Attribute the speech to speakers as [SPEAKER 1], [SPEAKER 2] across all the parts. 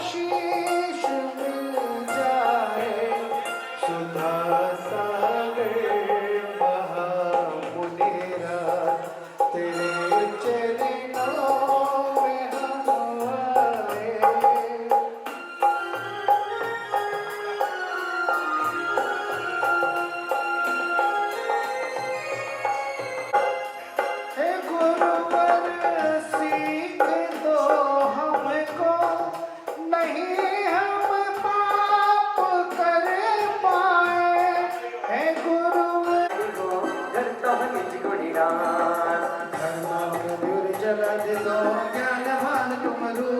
[SPEAKER 1] आशीष मिल जाए, सुधा सागर बहा मुनेरा, तेरे चरणों में हम आए। हे गुरुवर सीख दो हमको, नहीं हम पाप कर पाए। हे गुरुवर जला दे दो ज्ञानवान तुमरू,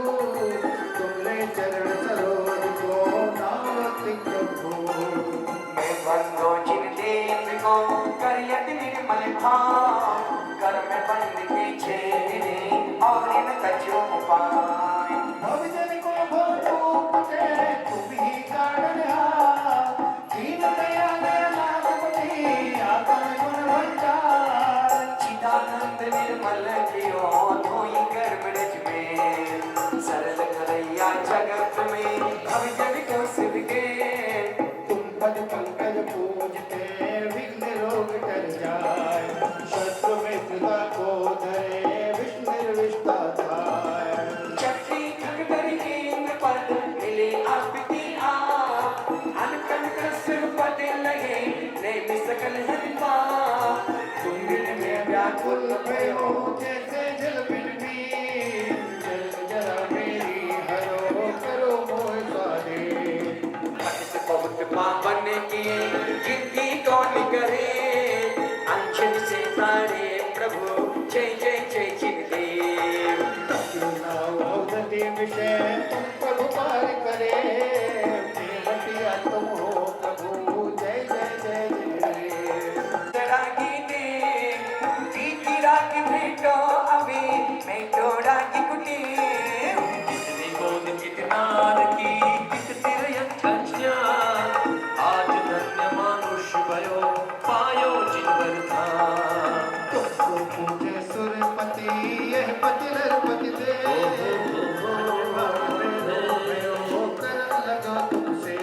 [SPEAKER 1] तुमरे चरण सरोज को नावतिक हो।
[SPEAKER 2] मैं बंदो चिन्ह को करियत निर्मल भाव, कर में बंद के छेदने और इन कछु उपाय।
[SPEAKER 1] भवजन को भोग के तुम ही कारणहार, दीन दयाल नागपति आपन गुण भंडार।
[SPEAKER 2] चिदानंद निर्मल कियो धोई कर ब्रज में, सरल करैया जगत में भवजन को सिद्ध के।
[SPEAKER 1] तुम पद पंकज पूजते विघ्न रोग टल जाए, शत्रु मित्रता को धरे विष्णुर्विष्टा धाय।
[SPEAKER 2] चक्री खगधर इंद्र पद मिले आपकी आप, अनकन कसर पद लगे ने सकल हरिपा।
[SPEAKER 1] तुम बिन में व्याकुल भयो जैसे जल बिन बीन, जल जरा मेरी हरो करो मोह स्वाधीन।
[SPEAKER 2] भक्त बहुत पावन किए जिनकी कौन करे, अंशन से तारे प्रभु जय जय जय चिन्हदेव।
[SPEAKER 1] औषधि विषय तुम प्रभु पार करे, प्रेमटिया तुम हो प्रभु जय जय जय जय।
[SPEAKER 2] रागी ने की रागी भेटो अभी मैं तो रागी कुटी। कितनी गोद कितनार की कित तिरयंकन्या, आज धन्य मानुष भयो पायो जिनवर था।
[SPEAKER 1] तुमको पूजे सुरपति यह पति नरपति दे, लगा तुमसे।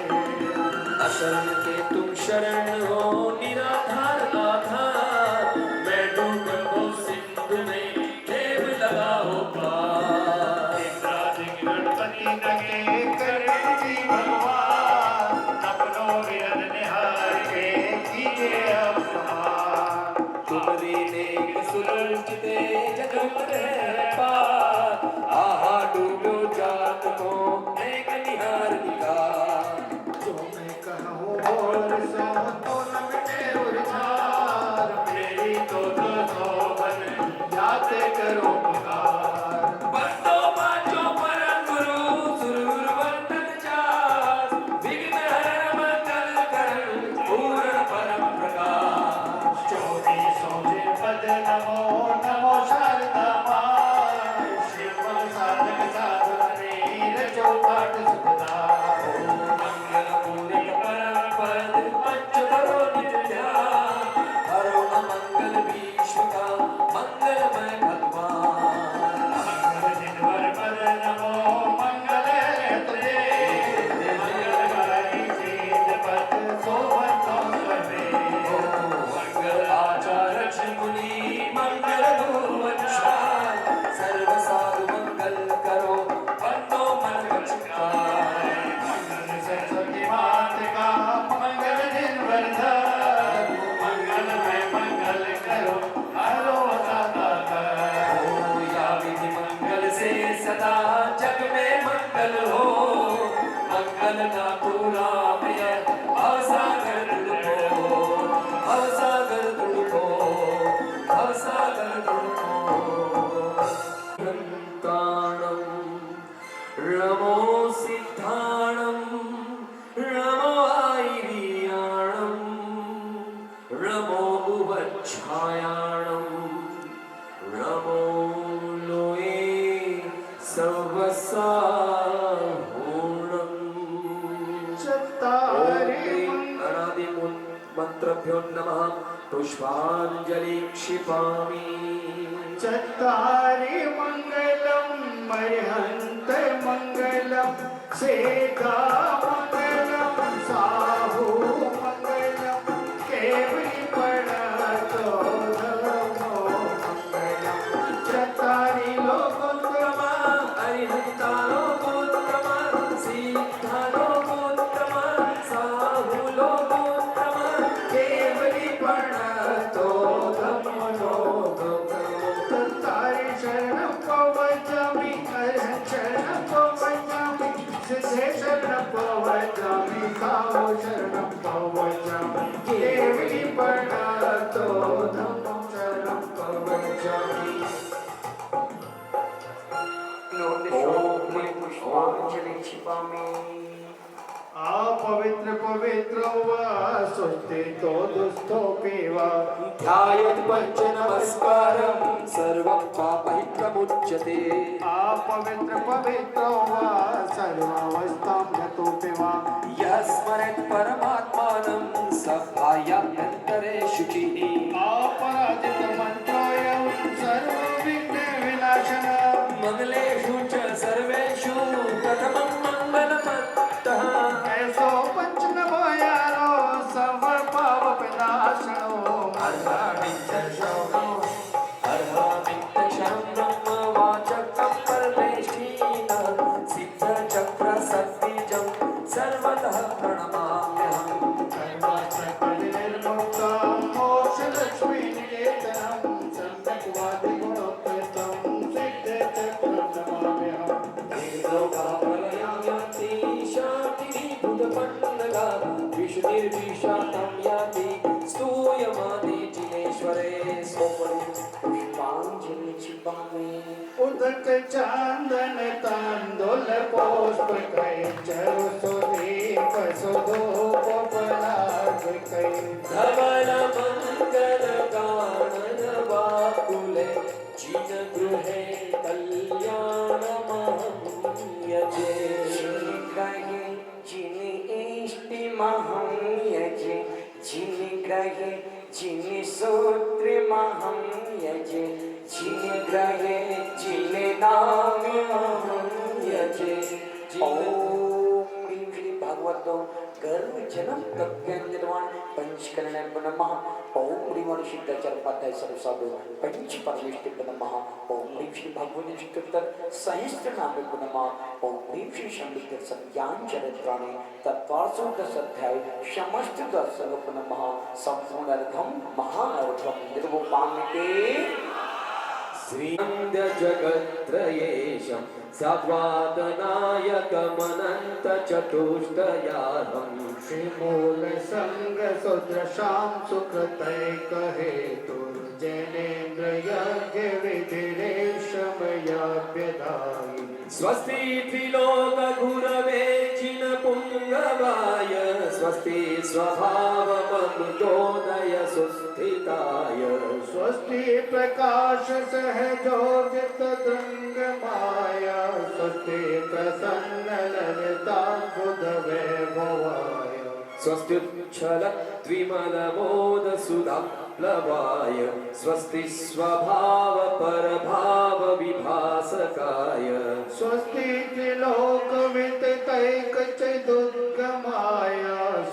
[SPEAKER 2] अशरण के तुम शरण हो निराधार आधार, मैं डूबा को सिंधु में देव लगाओ पार।
[SPEAKER 1] इंद्रादिक गणपति नगे करे जी भगवान, अपनों विरद निहार के कीजिए अब समान।
[SPEAKER 2] तुम्हारी नेक सुलझते जगत है पार, आहा डूबो जात को नेक निहार निकार।
[SPEAKER 1] जो मैं कहूँ बोल सो तो न मिटे उधार, मेरी तो बन जाते करो पुकार।
[SPEAKER 2] बंदो बाजो परम गुरु सुरूर वंदन चार, विघ्न हरण मंगल करण पूर्ण परम प्रकाश।
[SPEAKER 1] चोरी सोजे पद नमो नमो शारदा माय, शिव साधक साधने रचो पाठ सुखदा।
[SPEAKER 2] मंगल पूरक परम पद पंच करो नित्या, हरो अमंगल विश्व का मंगलमय भगवान।
[SPEAKER 1] मंगल जिनवर पद नमो मंगल तुझे, मंगलकारी चीज पद सोवतो स्वे।
[SPEAKER 2] मंगल आचार्य मुनि मंगल गुरुवंशा, सर्व साधु मंगल करो बंदो मन वचकार।
[SPEAKER 1] मंगल सरस्वती मात का मंगल जिनवर धर, मंगल में मंगल करो हरो सदा कर।
[SPEAKER 2] ओ या विधि मंगल से सदा जग में मंगल हो, मंगल ना पूरा में अवसागर तुड़को, अवसागर तुड़को, अवसागर तुड़को। काणम रमो सिद्धाणम रमो आईरियाणम, रमो उवच्छायाणम, रमो लोए सर्वसा मंत्रभ्यो नमः पुष्पांजलि क्षिपामि।
[SPEAKER 1] चत्तारि मंगलम मर्हन्त मंगलम, सीता मंगलम साहू मंगलम केवली पड़तो धर्मो मंगलम चतारी लोकोत्तम
[SPEAKER 3] अरिहंता लोकोत्तम सीता लोकोत्तम साहु लोकोत्तम
[SPEAKER 1] केवली पड़तो धर्मो तारी शरणं पवचामि शरणं पवचामि सिद्धे शरणं पवचामि साहु शरणं पवचामि केवली पड़तो धम्मं शरणं पवचामि
[SPEAKER 2] ओम पुष्पांजलि छिपामी
[SPEAKER 1] आ पवित्र पवित्र वा स्वस्ति तो दुस्थो पीवा
[SPEAKER 3] ध्यायेत् पंच नमस्कारं सर्वं पापैः प्रमुच्यते
[SPEAKER 1] आ पवित्र पवित्र वा सर्वावस्थां गतो पीवा
[SPEAKER 3] यः स्मरेत् परमात्मानं स भायाभ्यन्तरे शुचिः
[SPEAKER 1] अपराजित मंत्रोऽयं सर्वविघ्न विनाशनम्
[SPEAKER 3] मंगलेषु च सर्वेषु प्रथमं मङ्गलमत्तः
[SPEAKER 1] ऐसो पंचनमो यारो सर्व पाप विनाशनो
[SPEAKER 3] अर्हामित्यशरणं वाचकं परमेष्ठिनं सिद्धचक्रसद्बीजं सर्वतः प्रणमाम्यहम्
[SPEAKER 1] सर्वासकलनिर्मुक्तं मोक्षलक्ष्मीनिकेतनं सम्यक्वादिगुणोपेतं सिद्धचक्रं नमाम्यहम्
[SPEAKER 3] विष्णुर्विषातं याति स्तूयमाने जिनेश्वरे
[SPEAKER 2] पुष्पांजलि छिपामी
[SPEAKER 1] उदक चांदन तांदूल पुष्प कई चरु सुदीप सुधूप पराग कई
[SPEAKER 3] धवल मंगल कानन वाकुले जिन गृहे कल्याण यजे
[SPEAKER 2] ग्रहे जिन इष्टि महं यजे जिन ग्रहे जिन सूत्र महं यजे जिन ग्रहे जिन नाम महं यजे ओम ह्रीं श्री भगवतो गर्भ जन्म तत्व निर्वाण पंचकरण नमः ओम ह्रीं वाणी सिद्धाचार्य पादाय सर्वसाधु पंच परमेष्ठि नमः ओम ह्रीं श्री भगवती स्तोत्र सहस्त्र नाम नमः ओम ह्रीं श्री संवित सत्यान चरित्राणि तत्वासो दश अध्याय समस्त दर्शन नमः संपूर्ण अर्घम महाअर्घम निर्वपामिते
[SPEAKER 3] श्रीनंद जगत्त्रयेशं सात्वादनायकमनंत चतुष्टयाहं
[SPEAKER 1] श्रीमूल संग सुदृशां सुकृतैक हेतुर्जनेन्द्र यज्ञ विधिरेशमयाभ्यधायि
[SPEAKER 3] स्वस्ति त्रिलोक गुरवे जिन पुंगवाय स्वस्ति स्वभावमृतोदय सुस्थिताय
[SPEAKER 1] स्वस्ति प्रकाश सहजोदित दृंग माया स्वस्ति प्रसन्न ललिताद्भुत वैभवाय
[SPEAKER 3] स्वस्त्युच्छलद्विमलमोदसुधाप्लवाय स्वस्ति स्वभाव परभाव विभासकाय
[SPEAKER 1] स्वस्ति त्रिलोकविदितैक चतुर्गमाय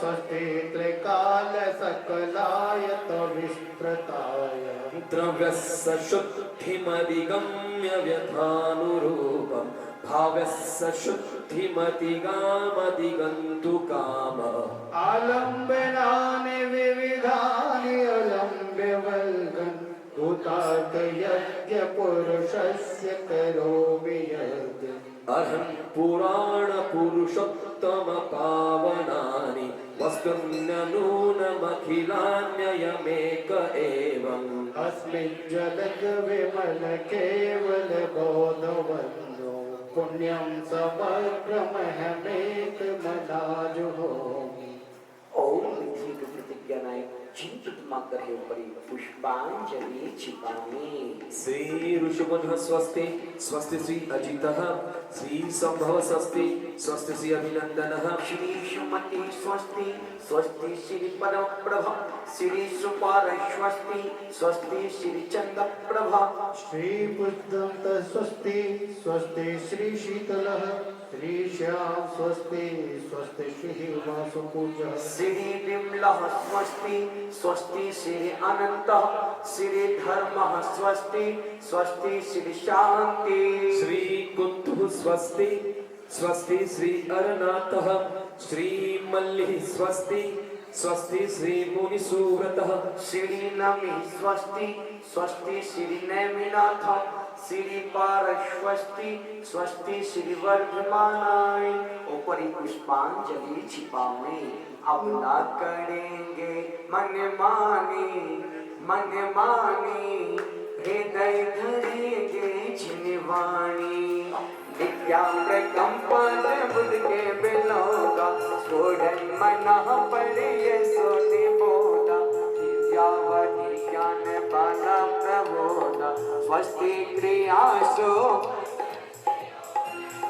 [SPEAKER 1] स्वस्ति त्रिकाल सकलायत विस्तृताय
[SPEAKER 3] द्रव्यस्य शुद्धिमधिगम्य व्यथानुरूपं भाव्यस्य शुद्धिमतिगामधिगन्तु कामः
[SPEAKER 1] आलम्बनानि विविधानि अलम्ब्य वल्गन् भूतार्थ यज्ञ पुरुषस्य करोमि यद्
[SPEAKER 3] अहं पुराण पुरुषोत्तम पावनानि वस्तुन्यनूनमखिलान्ययमेक एवम्
[SPEAKER 1] अस्मिन् जगद् विमल केवल बोधवन्दो पुण्यं समग्रमहमेकमनाजुहोमि
[SPEAKER 2] ओम विधि प्रतिज्ञानाय चिंतित मात्र है परि पुष्पांजलि छिपामी
[SPEAKER 3] श्री ऋषिमुनिः स्वस्ति स्वस्ति श्री अजितः श्री संभव स्वस्ति स्वस्ति श्री अभिनंदनः
[SPEAKER 2] श्री सुमति स्वस्ति स्वस्ति श्री परम प्रभा श्री सुपार स्वस्ति स्वस्ति श्री चंद प्रभा
[SPEAKER 1] श्री पुष्पदंत स्वस्ति स्वस्ति श्री शीतलः श्री श्याम स्वस्ति स्वस्ति श्री वासुपूज्य
[SPEAKER 2] श्री विमलः स्वस्ति स्वस्ति श्री अनंतः श्री धर्मः स्वस्ति स्वस्ति श्री शांति
[SPEAKER 3] श्री कुंतु स्वस्ति स्वस्ति श्री अरनाथः श्री मल्लिः स्वस्ति स्वस्ति श्री मुनिसुव्रतः
[SPEAKER 2] श्री नमि स्वस्ति स्वस्ति श्री नैमिनाथ श्री पारस्वस्ति स्वस्ति श्री वर्धमानाय ऊपरी पुष्पांजलि छिपावे अब ना करेंगे मन मानी हृदय धरेंगे जिनवाणी विद्याप्रकंपन बुद्ध के बिलोगा छोड़न मना पड़े ये सोने बोला विद्यावती ज्ञान बाला प्रबोधा स्वस्ति क्रियासो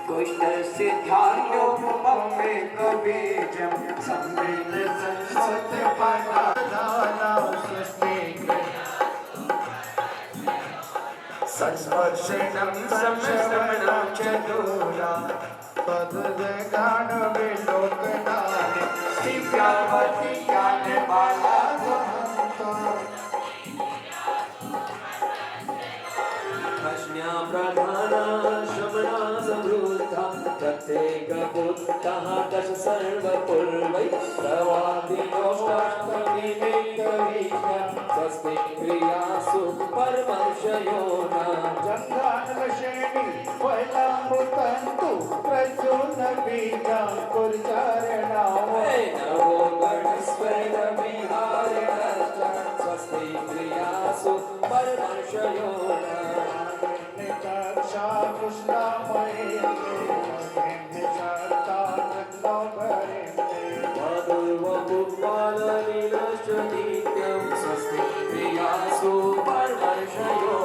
[SPEAKER 2] दुष्ट सिद्धार्यो मम्मे कबीजम
[SPEAKER 1] सम्मेल संसत पदाना स्वस्ति संस्पर्शनं संश्रवणं च दूरा तद्गान विलोकनानि
[SPEAKER 2] दिव्यावती ज्ञान बाला
[SPEAKER 3] प्रज्ञा प्रधाना श्रवणा समृद्धा प्रत्येक बुद्धः दश सर्वपूर्वै स्वस्ति क्रियासु परमर्षयो
[SPEAKER 1] जंगानवशेणी फलामृतन्तु प्रसून बीजा कुर्चारणाम
[SPEAKER 3] नमो गणस्वर विहारिणश्च स्वस्ति क्रियासु परमर्षयो
[SPEAKER 1] चक्षा कृष्णामये
[SPEAKER 3] स्वस्ति क्रियासु परमर्षयो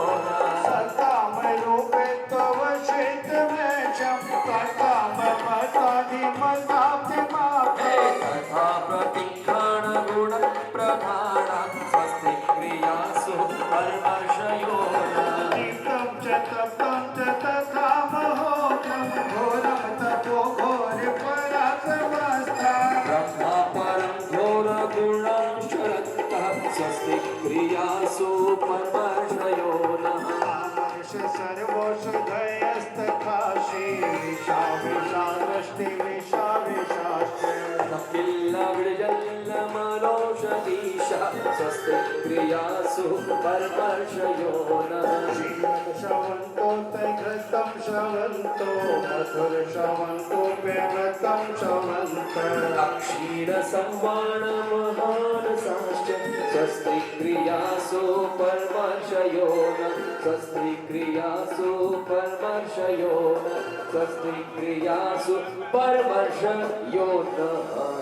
[SPEAKER 1] सतामरूपे तव क्षेत्रमेशं तथामपतादिमताब्धिमापे
[SPEAKER 3] तथा प्रतिक्षाण गुण प्रधान स्वस्ति क्रियासु परमर्षयो
[SPEAKER 1] नित्यं च तप्तं च तथा महोघं घोरं तपो घोरपराक्रमस्था
[SPEAKER 3] ब्रह्मा परं घोर गुणं शरत्तः स्वस्ति क्रियासु परमर्षयो नः
[SPEAKER 1] आमर्ष सर्वोषधयस्तकाशी विषाविषादृष्टि विषाविषाश्च
[SPEAKER 3] किल्लविजल्लमलोषधीश स्वस्ति क्रियासु परमर्षयो नः
[SPEAKER 1] श्रीमद् घृतं श्रवन्तो मधुर श्रवन्तो प्रेमतं श्रवन्त
[SPEAKER 3] क्षीर संवाण महानसाश्च स्वस्ति क्रियासु परमर्षयो नः स्वस्ति क्रियासु परमर्षयो नः स्वस्ति क्रियासु परमर्षयो नः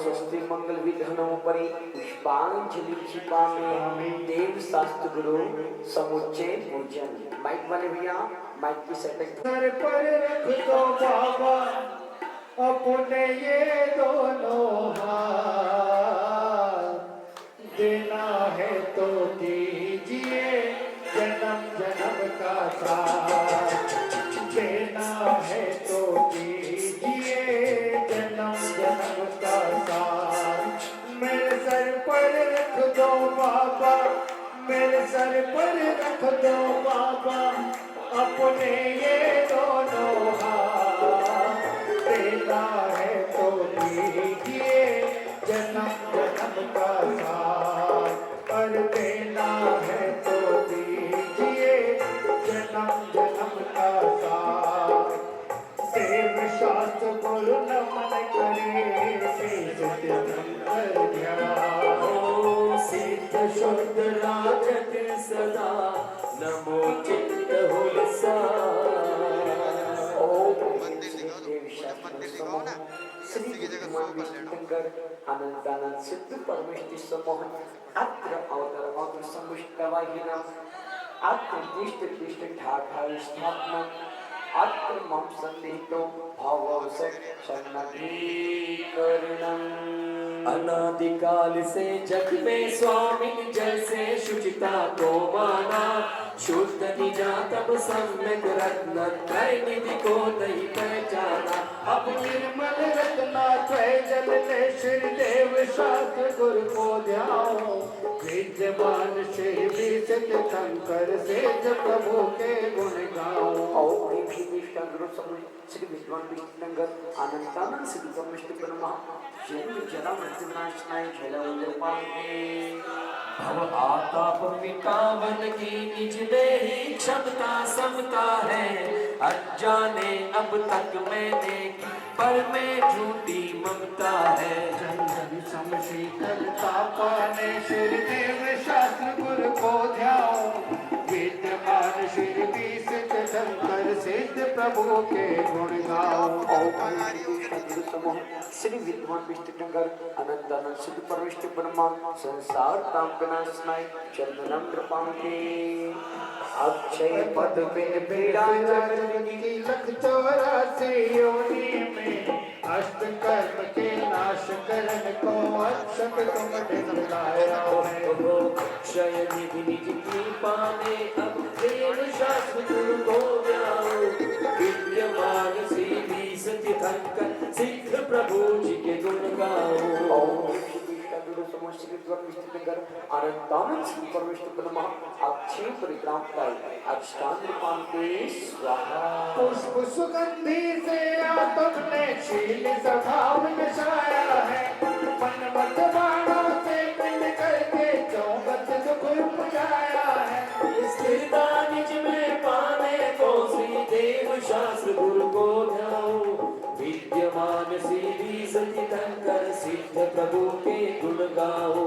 [SPEAKER 2] स्वस्ति मंगल विधानोपरि पुष्पांजलि छिपामे देव शास्त्र गुरु समुच्चय पूजन माइक वाले भैया माइक की सेटिंग
[SPEAKER 1] सर पर रख दो बाबा अपने ये दोनों हाथ देना है तो दीजिए जन्म जन्म का साथ देना है तो दीजिए जन्म जन्म का साथ मेरे सर पर रख दो बाबा मेरे सर पर रख दो बाबा अपने ये दोनों हाथ देना है तो दीजिए जन्म जन्म का साथ पर देना है तो दीजिए जन्म जन्म का साथ देव शास्त्र गुरु नमन करे
[SPEAKER 3] सिद्ध शुद्ध राजत सदा नमो चित्त हुलसा
[SPEAKER 2] श्री गुरुमानंद अनंतानंद सिद्ध परमेश्वर समोहन अत्र अवतार मात्र समुष्टवाहिना अत्र दिष्ट ठाठा स्थापना अत्र मम संदेहितो भाववश सन्नद्धीकरणम्
[SPEAKER 3] अनादिकाल से जग में स्वामी जैसे शुचिता को माना शुद्ध निजातम सम्यक रत्न त्रय निधि को नहीं पहचाना
[SPEAKER 1] पवले श्री देव शास्त्र गुरु को ध्याओ विद्यमान श्री विशत शंकर सेज प्रभु के गुण गाओ
[SPEAKER 2] श्री विद्वान विष्णुनगर आनंदानंद सिद्धि परमेश्वर ब्रह्मा जन्म जरा मृत्यु नाशनाय झला उदर
[SPEAKER 3] भव आताप मिटावन की निज में ही क्षमता समता है। अनजाने अब तक मैंने की पर में झूठी ममता है।
[SPEAKER 1] जन जन सम शीतलता पाने श्री देव शास्त्र गुरु को ध्याओ विद्यमान श्री विशत शंकर सिद्ध प्रभु के गुण गाओ।
[SPEAKER 2] श्री विद्वान विष्णुनगर अनंतानंद सिद्धि परमेश्वर ब्रह्मा संसार ताप विनाशनाय चंदनम कृपां के अक्षय पद पे विराजन
[SPEAKER 1] की लख 84 योनि में अष्ट कर्म के नाश करन को अक्षक तुम दिखलाया है।
[SPEAKER 3] क्षय निधि निज कृपा ने अब प्रेम शास्त्र गुरु को ध्याओ विद्यमान श्री सत्य शंकर सिद्ध प्रभु जी के गुण गाओ।
[SPEAKER 2] आनंदानंद सिद्धि परमेश्वर ब्रह्मा अक्षय परिग्राम पाए अष्टांग पांते स्वाहा।
[SPEAKER 1] पुष्प सुगंधि से तुमने शील स्वभाव नशाया है मन मत बाणों से पिंड करके चौगत दुख उपजाया है।
[SPEAKER 3] स्थिरता निज में पाने को श्री देव शास्त्र गुरु को ध्याओ विद्यमान श्री सती शंकर सिद्ध प्रभु के गुण गाओ।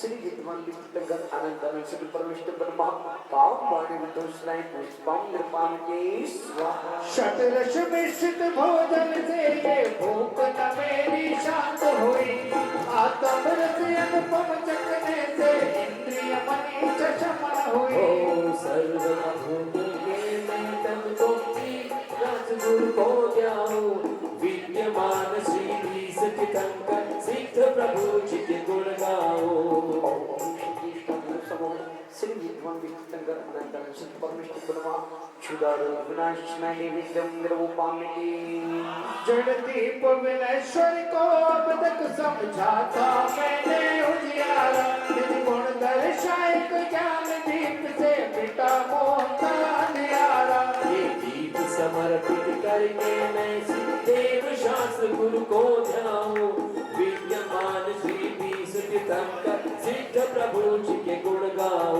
[SPEAKER 2] श्री विद्वान विष्णुनगर आनंदानंद सिद्धि परमेश्वर ब्रह्मा पाव वाणी विदोषनाय पुष्पम कृपां के स्वाहा।
[SPEAKER 1] शतरस मिश्रित भोजन से ये भूख न मेरी शांत हुई आत्म रस अनुपम चखने से इंद्रिय मनी चशमा हुई।
[SPEAKER 3] सर्वभूत के मैं तब तो गुरु को ध्याओ विद्यमान श्री सत्य शंकर सिद्ध प्रभु जी के गुण गाओ।
[SPEAKER 2] श्री विद्वान विष्णुनगर अनंतानंद सिद्धि परमेश्वर ब्रह्मा क्षुधारो विनाशनाय निविद्यम निरूपामि
[SPEAKER 1] जड़ दीप विनश्वर को अब तक समझाता मैंने उजियारा निज गुण दर्शायक ज्ञान दीप से मिटा मोहता अंधियारा।
[SPEAKER 3] ये दीप समर्पित करके मैं देव शास्त्र गुरु को ध्याओ विद्यमान श्री सत्य शंकर सिद्ध प्रभु जी के गुण गाओ।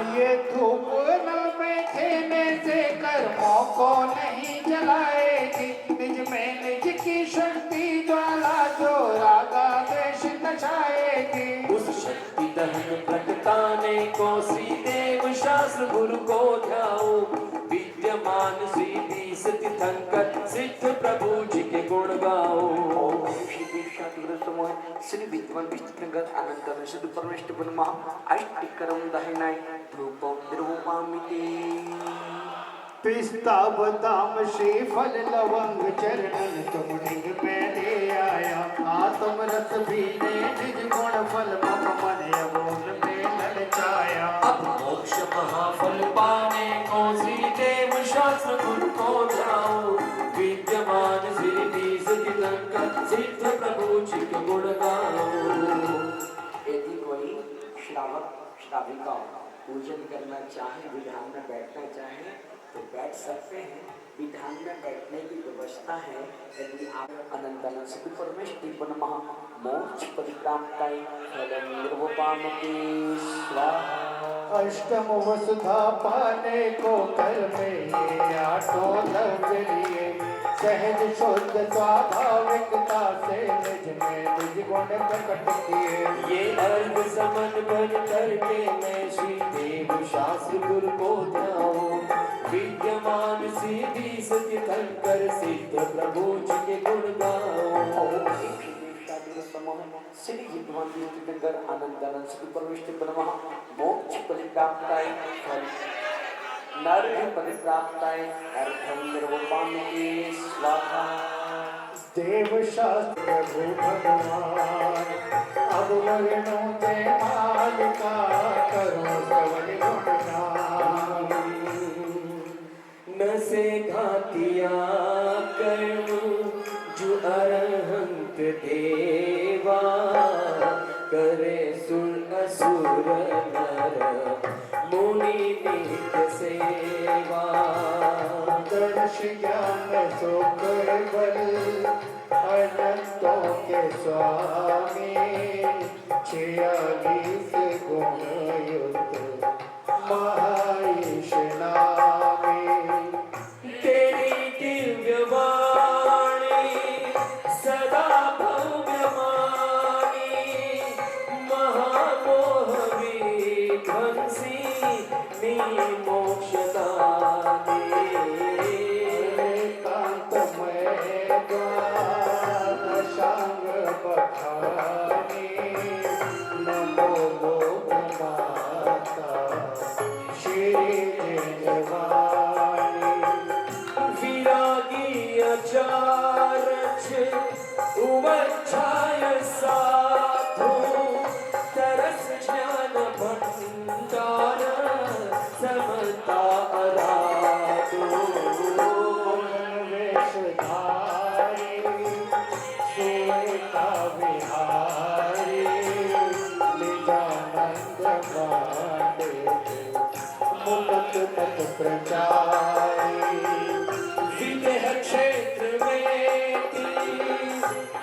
[SPEAKER 1] ये धूप नल में खेने से कर्मों को नहीं जलाएगी निज में निज की शक्ति ज्वाला जो रागा देश नचाएगी।
[SPEAKER 3] उस शक्ति दहन प्रगटाने को श्री देव शास्त्र गुरु को ध्याओ विद्यमान श्री सत्य शंकर सिद्ध प्रभु जी के गुण गाओ।
[SPEAKER 2] श्री विद्वान विष्णुनगर अनंतानंद सिद्धि परमेश्वर ब्रह्मा अष्टकरम दहनाय धूपम निरूपामि
[SPEAKER 1] पिस्ता बादाम श्रीफल लवंग चरणन तुम डिग में ले आया आत्म रस पीने निज गुण फल मम मन अबोल में ललचाया।
[SPEAKER 3] अब मोक्ष महाफल पाने को श्री देव शास्त्र गुरु को ध्याओ विद्यमान श्री सत्य शंकर सिद्ध प्रभु जी के गुण गाओ।
[SPEAKER 2] यदि कोई श्रावक श्राविका पूजन करना चाहे विधान में बैठना चाहे तो बैठ सकते हैं। विधान में बैठने की व्यवस्था है। यदि आप अनंतानंद सिद्धि परमेश्वर ब्रह्मा मोक्ष परिक्रांताय फलम निरूपामि स्वाहा।
[SPEAKER 1] अष्टम वसुधा पाने को कर में ये आठों द्रव्य लिए सहज शुद्ध स्वाभाविकता से निज में निज गुण प्रकट किए।
[SPEAKER 3] ये अर्घ समन बन करके मैं श्री देव शास्त्र गुरु को ध्याओ विद्यमान श्री सत्य शंकर सिद्ध प्रभु जी के गुण गाओ।
[SPEAKER 2] श्री विद्वान विष्णुनगर आनंदानंद सिद्धि परमेश्वर ब्रह्मा मोक्ष परिप्राप्ताय नरक परिप्राप्ताय अर्घं निरूपामि स्वाहा।
[SPEAKER 1] देव शास्त्र भगवान अब वर्णों के मालिका केवल गुण गाई।
[SPEAKER 3] न से घातिया कर्म जो अरहंत देवा करे सुर असुर नर मुनि नित्य सेवा।
[SPEAKER 1] दर्श ज्ञान सुख बल अनंतों के स्वामी 46 गुण युक्त महाईश नामी।
[SPEAKER 3] तेरी दिव्य वाणी सदा भव्यमानी महामोह विध्वंसी नी मोक्षदानी।
[SPEAKER 1] एकांतमय ज्ञान शांग बखानी नमो लोक माता श्री जयवाणी।
[SPEAKER 3] विरागी अचारच उवच्छाय साधु तरस ज्ञान भंडार समता अराधु।
[SPEAKER 1] वेशधारी श्वेता विहारी निजानंद बाटे मुकुट पथ प्रचारी।
[SPEAKER 3] विदेह क्षेत्र में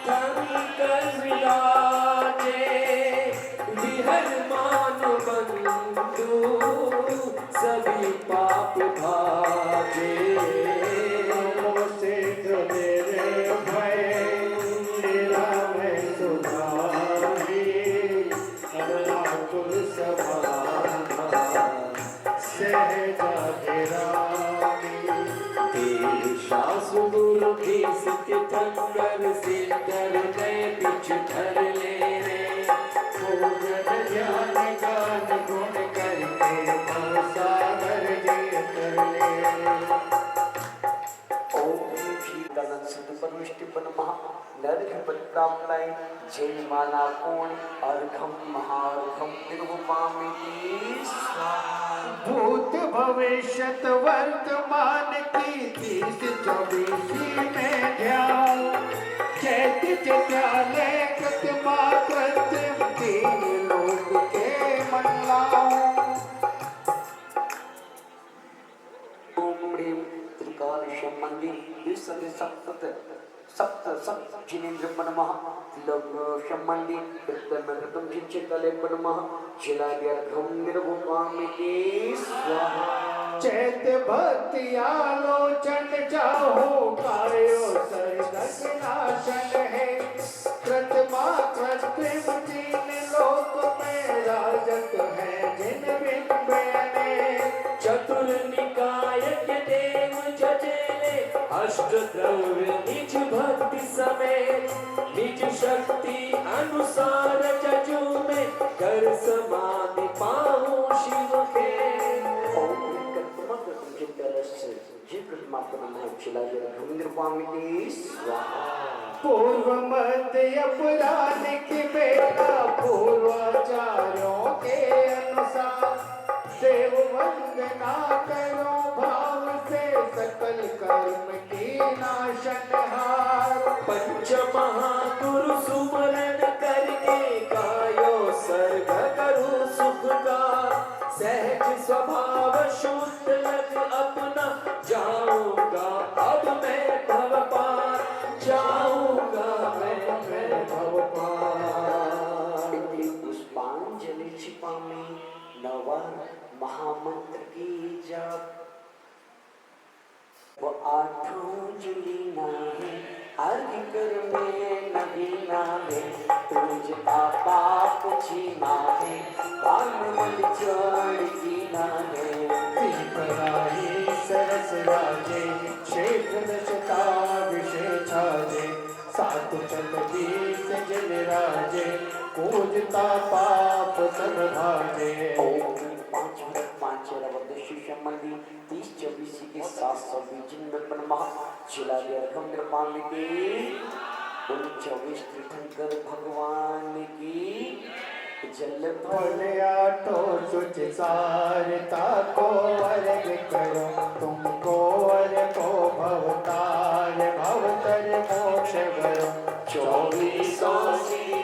[SPEAKER 3] कंकर विराजे विहर मान बंधु सभी पाप भागे।
[SPEAKER 1] नमो सिद्ध मेरे भय निरामय सुधारी अनाकुल समाना सहजा रामी।
[SPEAKER 3] सासु गुरु की सत्य थंकर सिद्धर में बिच धर ले रे।
[SPEAKER 1] पूजन ज्ञान गान गुण करके भवसागर जय कर ले।
[SPEAKER 2] ओम शीतलन सिद्ध परमिष्टिपन महा नरघपत प्राप्ताय जय माला कोण अर्घम महार्घम निर्वपामि स्वाहा।
[SPEAKER 1] भूत भविष्यत वर्तमान की 30-24 में ध्यान। चैत्य चित्यालय कृत्रिमा कृत्रिम 3 लोक के मंडलाओं।
[SPEAKER 2] ओम ह्रीं त्रिकाल शमंडी विसर्ग सप्त सप्त जिनेन्द्र नमः लव शमंडी कृतम जिंचितले नमः जिलार्घम निर्वपामि स्वाहा।
[SPEAKER 1] चैत्य भक्ति आलोचन चाहो कायो सर्गस नाशन है। कृत्रिमा कृत्रिम 3 लोक में राजत है जिन बिंबने।
[SPEAKER 3] चतुर निकाय के देव जजेले अष्ट द्रव्य निज भक्ति समेत निज शक्ति अनुसार जजू में कर समाधि पाऊं शिव के।
[SPEAKER 1] पूर्व मध्य अपराधिक बेटा पूर्वाचार्यों के अनुसार देव वंदना करो भाव से सकल कर्म की नाशनहार।
[SPEAKER 3] पंच महागुरु सुमरण करके गायो सर्ग करूं सुख का सहज स्वभाव शुद्ध लग अपना जाऊंगा अब मैं भव पार जाऊंगा मैं भव पार।
[SPEAKER 2] पुष्पांजलि छिपा में नवा महामंत्र की जप वो 8 जुली ना है अर्घ कर में नगीना है तुझका पाप छीना है कान मन चढ़ कीना है।
[SPEAKER 1] पराही सरस राजे क्षेत्र दशता विषय छाजे। 7 चंद्रदीप जल राजे पूजता पाप सब भाजे।
[SPEAKER 2] ओम 5 शमंडी 30-24 के 720 महा जिला निर्माण के 24 तीर्थंकर भगवान की जल
[SPEAKER 1] बोलिया तो तुझ सारता को अर्घ करो तुमको को भवतार भवतर मोक्ष करो
[SPEAKER 2] 2400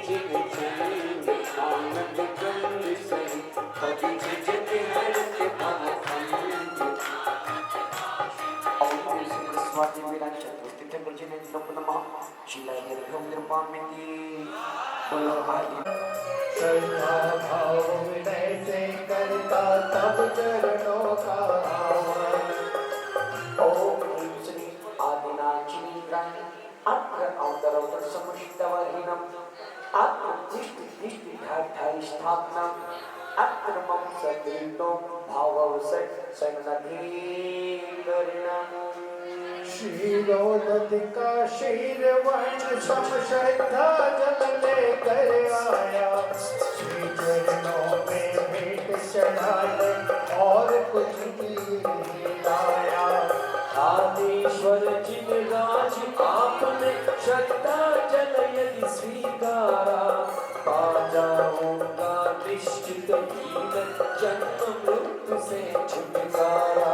[SPEAKER 2] जिन चंद आनंद गंग सही कभी जग हरते भव खंड ओम श्री स्वाति विराज चतुर्थी ठाकुर जी ने लोक नमः शिला निर्भम निर्मामिनी बोलो आदि
[SPEAKER 1] श्रद्धा भाव विनय से करता तब चरणों का आह्वान
[SPEAKER 2] ओम श्री आदिनाचिनीन्द्राय अग्र अवतरवतर समुचितवाहिनम आत्मनिष्ठ निष्ठ ठाठाई स्थापनम अत्र मम सत्रितो भाववसट सन्नधीकरणम
[SPEAKER 1] क्षीरोदधिका क्षीरवर्ण सम श्रद्धा जल लेकर आया श्री चरणों में भेंट चढ़ा ले और कुछ भी नहीं लाया
[SPEAKER 3] आदिश्वर जिन राज आपने श्रद्धा जल यदि स्वीकारा पा जाऊंगा निश्चित ही मैं जन्म मृत्यु से छुटकारा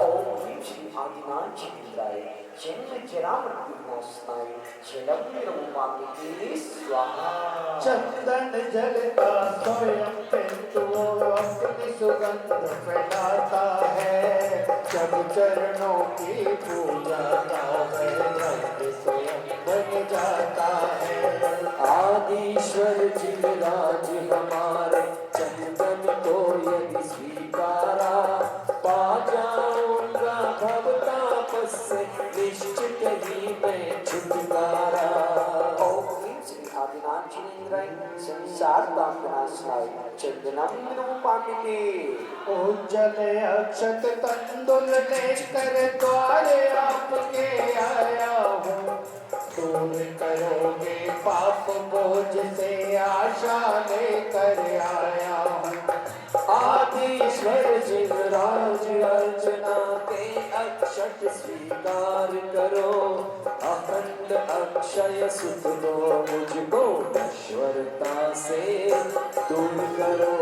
[SPEAKER 2] ओम श्री आदिनाथ जिंद्राय जन्म जरा मृत्यु विनाशनाय जलम निरुपामिनी स्वाहा
[SPEAKER 1] चंदन जलता स्वयं किंतु अपनी सुगंध फैलाता है जब चरणों की पूजा का रंग स्वयं बन जाता है
[SPEAKER 3] आदिश्वर जिन राज हमारे चंदन को यदि स्वीकारा पा जाऊंगा भव तापस से निश्चित ही मैं छुटकारा
[SPEAKER 2] ओम श्री आदिनाथ जिनेन्द्राय संसार दामनाशनाय चंदनम निरुपामिनी
[SPEAKER 1] उज्जल अक्षत तंदुल लेकर द्वारे आपके आया हूँ दूर करोगे पाप बोझ से आशा लेकर आया हूँ
[SPEAKER 3] आदिश्वर जिन राज अर्चना के अक्षत स्वीकार करो अखंड अक्षय सुख दो मुझको ईश्वरता से दूर करो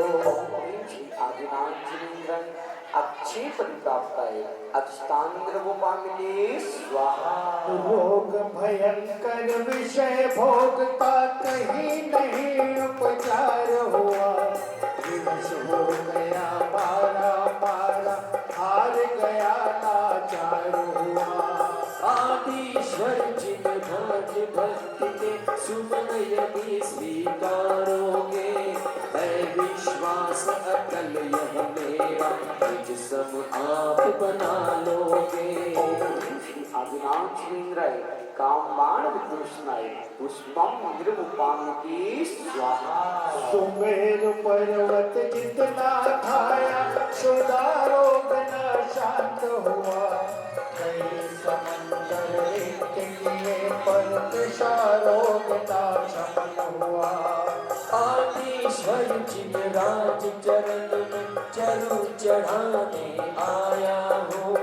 [SPEAKER 2] आदिनाथ जिनेन्द्राय अच्छी परिप्राप्ताय अक्षतांग्रवोपामिनी स्वाहा
[SPEAKER 1] रोग भयंकर विषय भोगता कहीं नहीं उपचार हुआ विवश हो गया मारा मारा हार गया लाचार हुआ
[SPEAKER 3] आदिश्वर जिन भाज भक्ति के सुमन यदि स्वीकारोगे है विश्वास अकल यह मेरा निज सब आप बना लोगे
[SPEAKER 2] आदिनाथ जिनेन्द्राय कामबाण विदूषणाय पुष्पम निरुपामिनी स्वाहा
[SPEAKER 1] सुमेरु पर्वत जितना खाया सुधारोग न शांत हुआ कई समंदर एक किए पर तुषारोग न शमन हुआ
[SPEAKER 3] आदिश्वर जिन राज चरण में चरु चढ़ाने आया हूँ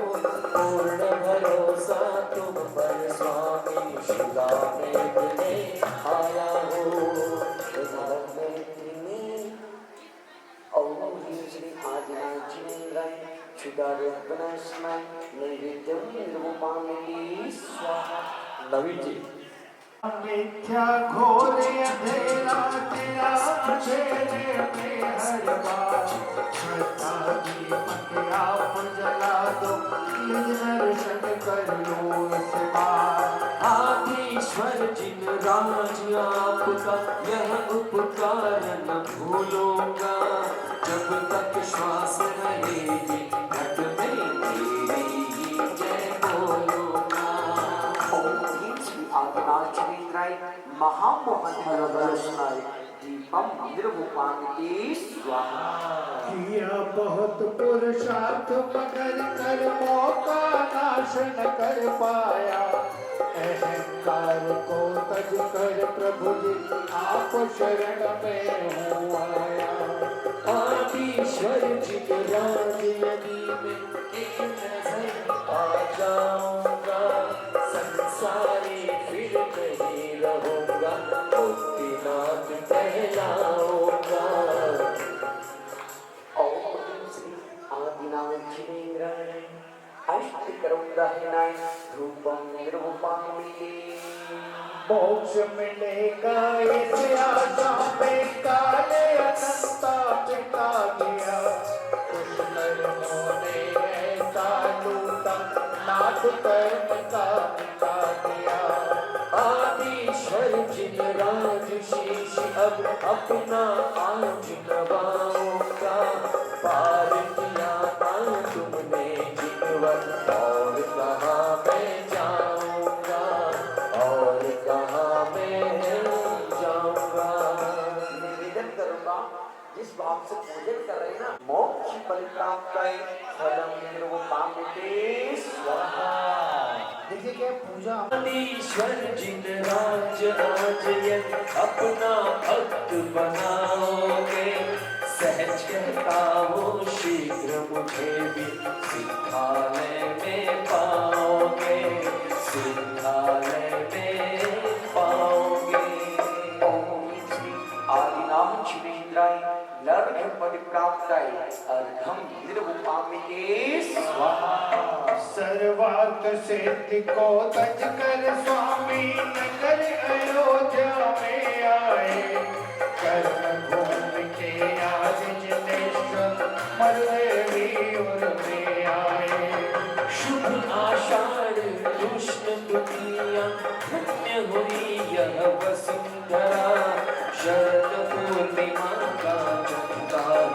[SPEAKER 3] पूर्ण भरोसा तुम पर स्वामी शिला में आया हूँ
[SPEAKER 2] ओम श्री आदिनाथ जिनेन्द्राय क्षुदारोपणास्मय नैवेद्यम निरुपामिनी स्वाहा
[SPEAKER 3] नवीन जी
[SPEAKER 1] मिथ्या घोर अंधेरा तेरा अंधेरे में हर बार श्रद्धा दीपक आप जला दो निज दर्शन कर लो इस बार
[SPEAKER 3] आदिश्वर जिन राज आपका यह उपकार न भूलूंगा जब तक श्वास रहेगी घट में मेरी ही जय बोलूंगा
[SPEAKER 2] ओम श्री आदिनाथ जिनेन्द्राय महामोहन निरुपामिनी दीपम निरुपामिनी स्वाहा
[SPEAKER 1] किया बहुत पुरुषार्थ मगर कर्मों का नाश न कर पाया अहंकार को तज कर प्रभु जी आप शरण में हो आया
[SPEAKER 3] आदिश्वर जिन राज यदि में एक नजर आ जाऊंगा संसारी फिर नहीं रहूंगा मुक्तिनाथ कहलाऊंगा
[SPEAKER 2] जाहिनाय रूपम निर्रूपामि।
[SPEAKER 1] मोक्ष मिलेगा इस आशा में काले अनंता मिटा गया। कुछ कर्मों ने ऐसा लूटा नाथ कर्म का मिटा दिया।
[SPEAKER 3] आदिश्वर जिन राज शीश अब अपना आज नवाऊंगा। पार किया था तुमने जीवन और कहाँ मैं जाऊंगा, और कहाँ मैं जाऊंगा।
[SPEAKER 2] निवेदन करूंगा जिस भाव से पूजन कर रहे हैं ना, मोक्ष फल प्राप्त है फलम निर्रूपामि स्वाहा।
[SPEAKER 1] देखिए क्या पूजा
[SPEAKER 3] आदिश्वर जिन राज आज यदि अपना भक्त बनाओगे, सहज कहता हूँ शीघ्र मुझे भी सिद्धालय में पाओगे, सिद्धालय में पाओगे।
[SPEAKER 2] ओम श्री आदिनाम शिवेंद्राय नरक पद प्राप्ताय अर्घम निर्रूपामि स्वाहा।
[SPEAKER 1] सर्वार्थ सिद्धि को तज कर स्वामी नगर अयोध्या में आए। कर्म भूमि के आज जिनेश्वर मरदेवी उर में आए।
[SPEAKER 3] शुभ आषाढ़ कृष्ण तृतीया धन्य हुई यह वसुंधरा। शरद पूर्णिमा का चमत्कार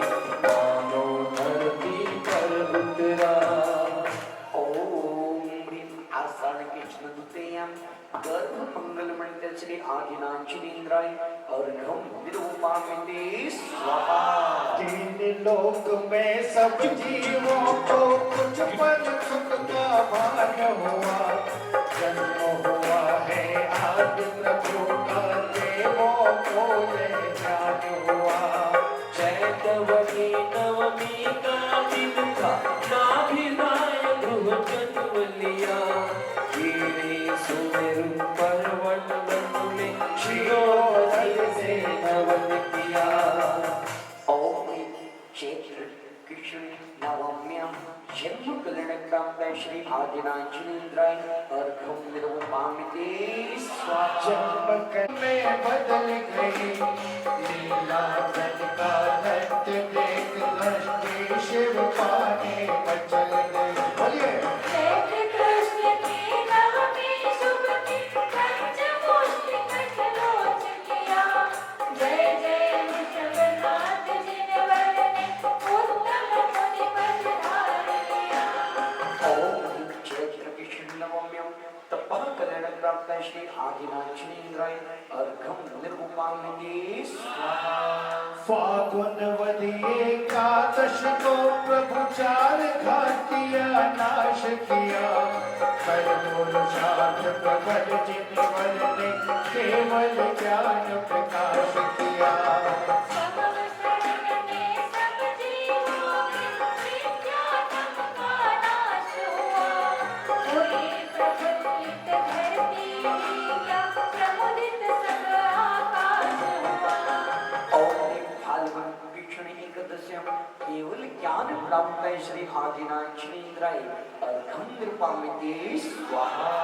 [SPEAKER 3] मानो धरती पर उतरा।
[SPEAKER 2] ओम ह्रीं आषाढ़ कृष्ण द्वितीयम गर्भ मंगल मंडल श्री आदिनाथ शिवेंद्राय अर्घम निर्रूपामि स्वाहा।
[SPEAKER 1] तीन लोक में सब जीवों को कुछ पल सुख का भान हुआ। जन्म हुआ है आदि प्रभु का, देवों को ये ज्ञान हुआ।
[SPEAKER 3] चैतवनी नवमी का दिन था, नाभिराय गृह जन्म लिया। गिरे सुमेरु पर्वतन में शिरोमणि से नवन किया।
[SPEAKER 2] ओम चैत्र कृष्ण नवम्यां जन्म कल्याण प्राप्त श्री आदिनाथ शिवेंद्राय अर्घम निर्रूपामि स्वाहा।
[SPEAKER 1] जन्म करने बदल गई लीला जन का नृत्य देख दृष्टि शिव पाने बचल गई। बोलिए
[SPEAKER 4] चैत्र कृष्ण की नवमी शुभ की पंचमुष्टि कटलोच किया। जय जय वृषभनाथ जिनवर ने उत्तम मुनि पद लिया।
[SPEAKER 2] ओम चैत्र कृष्ण नवम्यां तपः कल्याण प्राप्त श्री आदिनाथ शिवेंद्राय अर्घम निर्रूपामि स्वाहा।
[SPEAKER 1] फागुन वदी एकादश को प्रभु चार घाटिया नाश किया। कर पुरुषार्थ प्रबल जिनवर ने केवल ज्ञान प्रकाश किया।
[SPEAKER 4] समव शरण में सब जीवों की विद्यातम का नाश हुआ। हुई प्रफुल्लित धरती क्या प्रमुदित सब आकाश हुआ।
[SPEAKER 2] ओम फाल्गुन कृष्ण एकदश्याम केवल ज्ञान प्राप्त श्री आदिनाथ शिवेंद्राय अर्घम निर्रूपामि स्वाहा।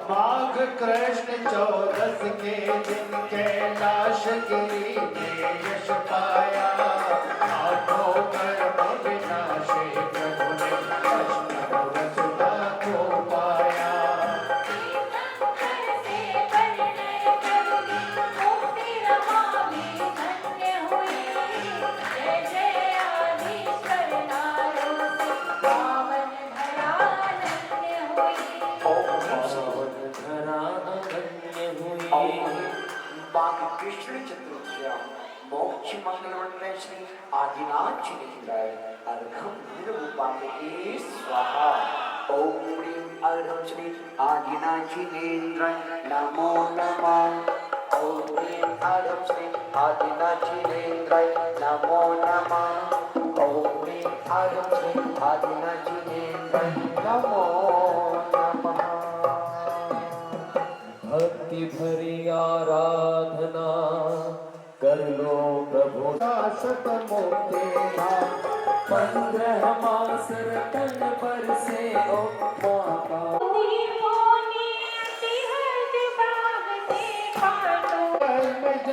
[SPEAKER 1] माघ कृष्ण चौदस के दिन कैलाश गिरी में यश पाया। आठों कर्म विनाशी प्रभु ने वैष्णव रसुदा को पाया।
[SPEAKER 4] तीर्थंकर से परिणय करके मुक्ति रमामि धन्य हुई। जय जय आदिश्वर नारों से पावन धरा धन्य हुई।
[SPEAKER 3] पावन धरा धन्य हुई।
[SPEAKER 2] बाग कृष्ण चतुर्थ्यां मोक्ष मंगल मंडल श्री आदिनाथ शिवेंद्राय अर्घम निर्रूपामि स्वाहा। ओम ह्रीं अर्घम श्री आदिनाथ शिवेंद्राय नमो नमः। ओम ह्रीं अर्घम श्री आदिनाथ शिवेंद्राय नमो नमः। ओम ह्रीं अर्घम श्री आदिनाथ शिवेंद्राय नमो नमः।
[SPEAKER 3] भक्ति भरी आराधना कर लो प्रभु।
[SPEAKER 1] शाश्वत मुक्ति धाम
[SPEAKER 3] 15 मास रतन पर से ओ माता।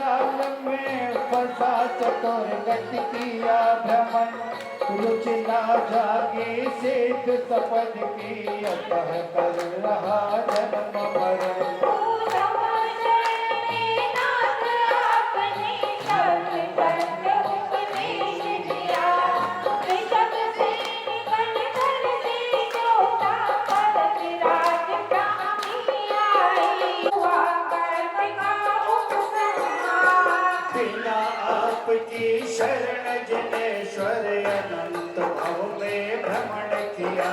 [SPEAKER 1] जाल में फंसा चतुर गति किया भ्रमण रुचि ना जागे सिद्ध सपद की अतः कर रहा जन्म मरण बिना आपकी शरण जनेश्वर अनंत भव में भ्रमण किया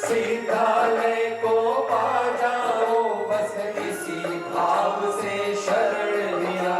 [SPEAKER 1] सीतालय को पा जाओ बस इसी भाव से शरण लिया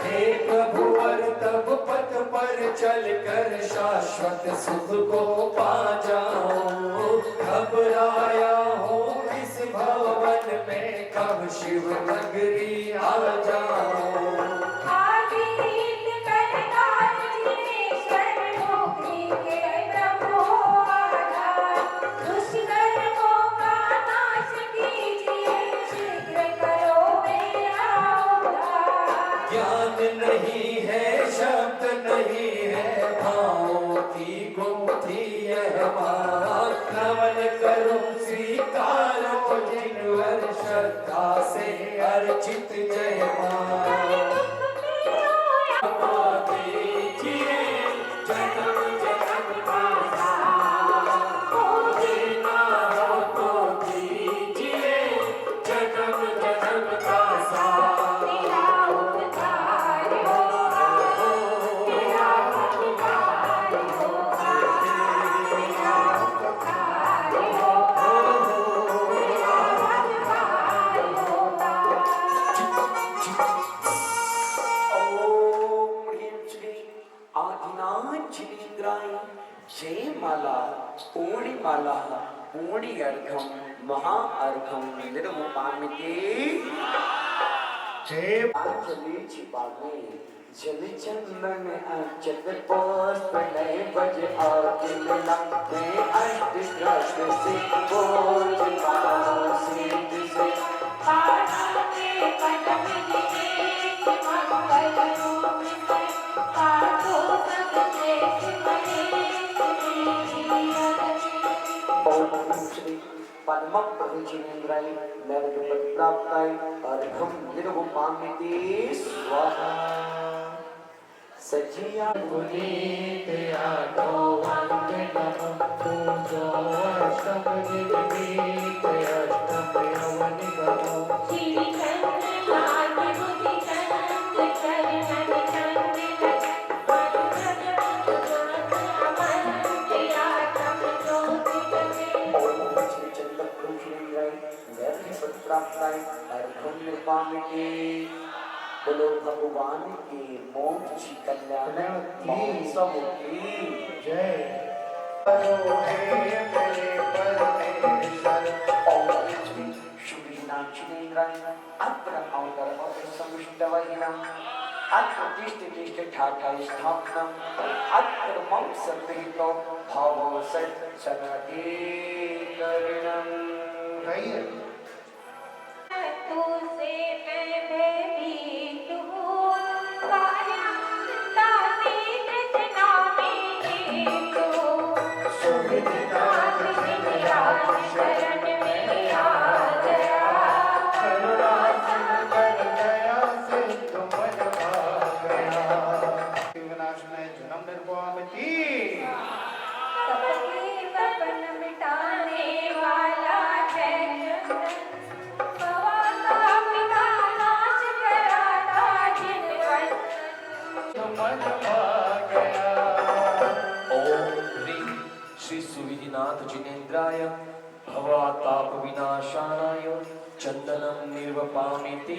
[SPEAKER 1] हे प्रभुवर तब पथ पर चलकर शाश्वत सुख को पा जाओ घबराया हो इस भवन में कब शिव नगरी आ जाओ ज्ञान नहीं है शब्द नहीं है भावों की गुंथी यह बात नमन करो स्वीकारो जिनवर श्रद्धा से अर्चित जय मां
[SPEAKER 2] जय माला पूर्णिमाला पूर्णि अर्घम महा अर्घम निर्मुपामिते जली छिपावे जल चंदन अंचत पुष्प नए बज आदि मिला मैं अष्ट कृष्ण से बोझ पाओ सिद्ध से पद्म प्रभुजिनेन्द्राय नरक प्राप्ताय अर्घम निर्मुपामिते स्वाहा सजिया
[SPEAKER 1] पुनीत आठो वंदनम पूजो अष्टम निर्मीत अष्टम यवन गमो
[SPEAKER 2] बोलो भगवान की मोक्ष कल्याण महोत्सव की
[SPEAKER 1] जय करो हे मेरे परमेश्वर
[SPEAKER 2] ओम लक्ष्मी शुभीनाक्षिनेन्द्राय अत्र अवतरम समुष्टवहिनम् अत्र तिष्ठ ठाठा स्थापनम् अत्र मम सन्निहितो भावो सत्सनति करणम्
[SPEAKER 1] कहिए
[SPEAKER 3] जिनेन्द्राय भवाताप विनाशानाय चंदनं निर्वपामिते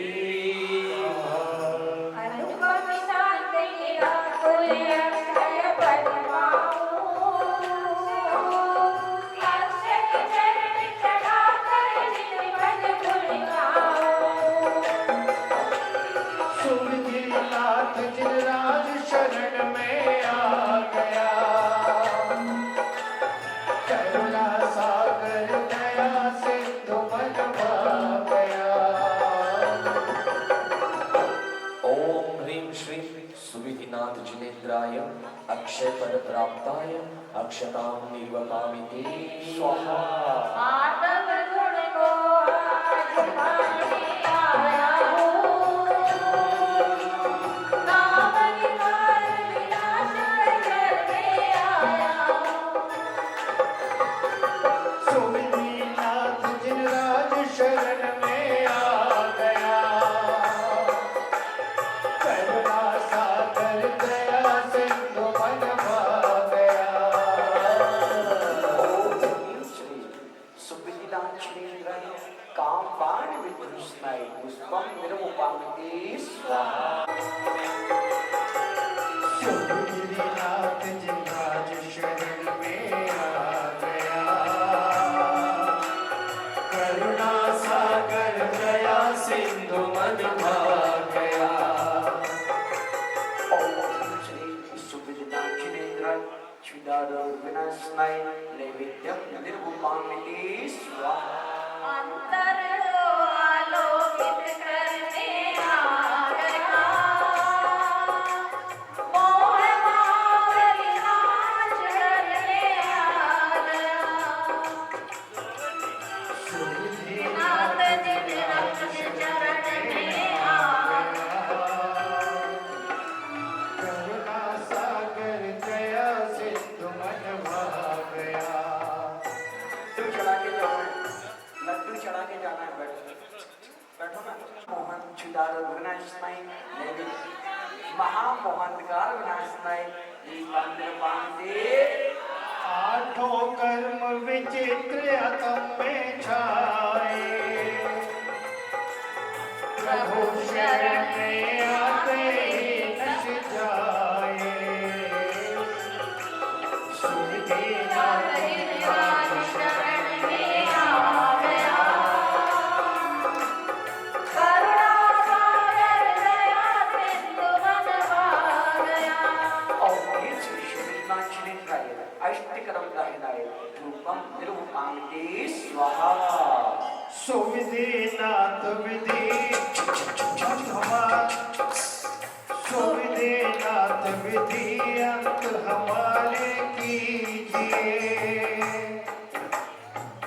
[SPEAKER 1] सूरज
[SPEAKER 3] जिनेन्द्राय अक्षय पद प्राप्ताय अक्षतां निर्वपामिति स्वाहा।
[SPEAKER 4] माधव गुण को आज पाने आया हूँ, नाम निवार विनाश करने आया हूँ।
[SPEAKER 1] सुविधिनाथ जिनराज शरण में आ गया, करुणा सागर दया सिंधु मन भा गया।
[SPEAKER 2] श्री सुविधिनाथ श्रीन्द्राय कामबाण विधुष्णाय पुष्पम निर्मुपामिति स्वाहा।
[SPEAKER 1] सुविधिनाथ जिनराज शरण में आ गया, करुणा सागर दया सिंधु मन भा गया।
[SPEAKER 2] ओम श्री सुविधिनाथ श्रीन्द्राय श्रीदारो विनाशनाय नैवेद्यम निर्मुपामिति स्वाहा।
[SPEAKER 4] अंतर को आलोकित करने आ गया, मोह माव विनाश करने आ गया। नाथ जिनराज चरण में आ
[SPEAKER 1] करुणा सागर दया सिंधु मन भा गया।
[SPEAKER 2] लड्डू चढ़ा के जाना है, लड्डू चढ़ा के जाना है। बैठो ना। मोहन छुदारो विनाशनाय नैवेद्य महामोहनकार विनाशनाय दीपांतर पांडे।
[SPEAKER 1] आठों कर्म विचित्र अतम में छाए, प्रभु शरण में आते ही नश जाए। सुविधिनाथ
[SPEAKER 4] जिनराज शरण में आ गया, करुणा सागर दया सिंधु मन भा गया।
[SPEAKER 2] और ये श्री सुविधिनाथ श्रीन्द्राय अष्टकरम दाहिनाय रूपम निर्मुपामिति स्वाहा।
[SPEAKER 1] सुविधिनाथ विधि सुविधिनाथ विधि अंत हमारे कीजिए,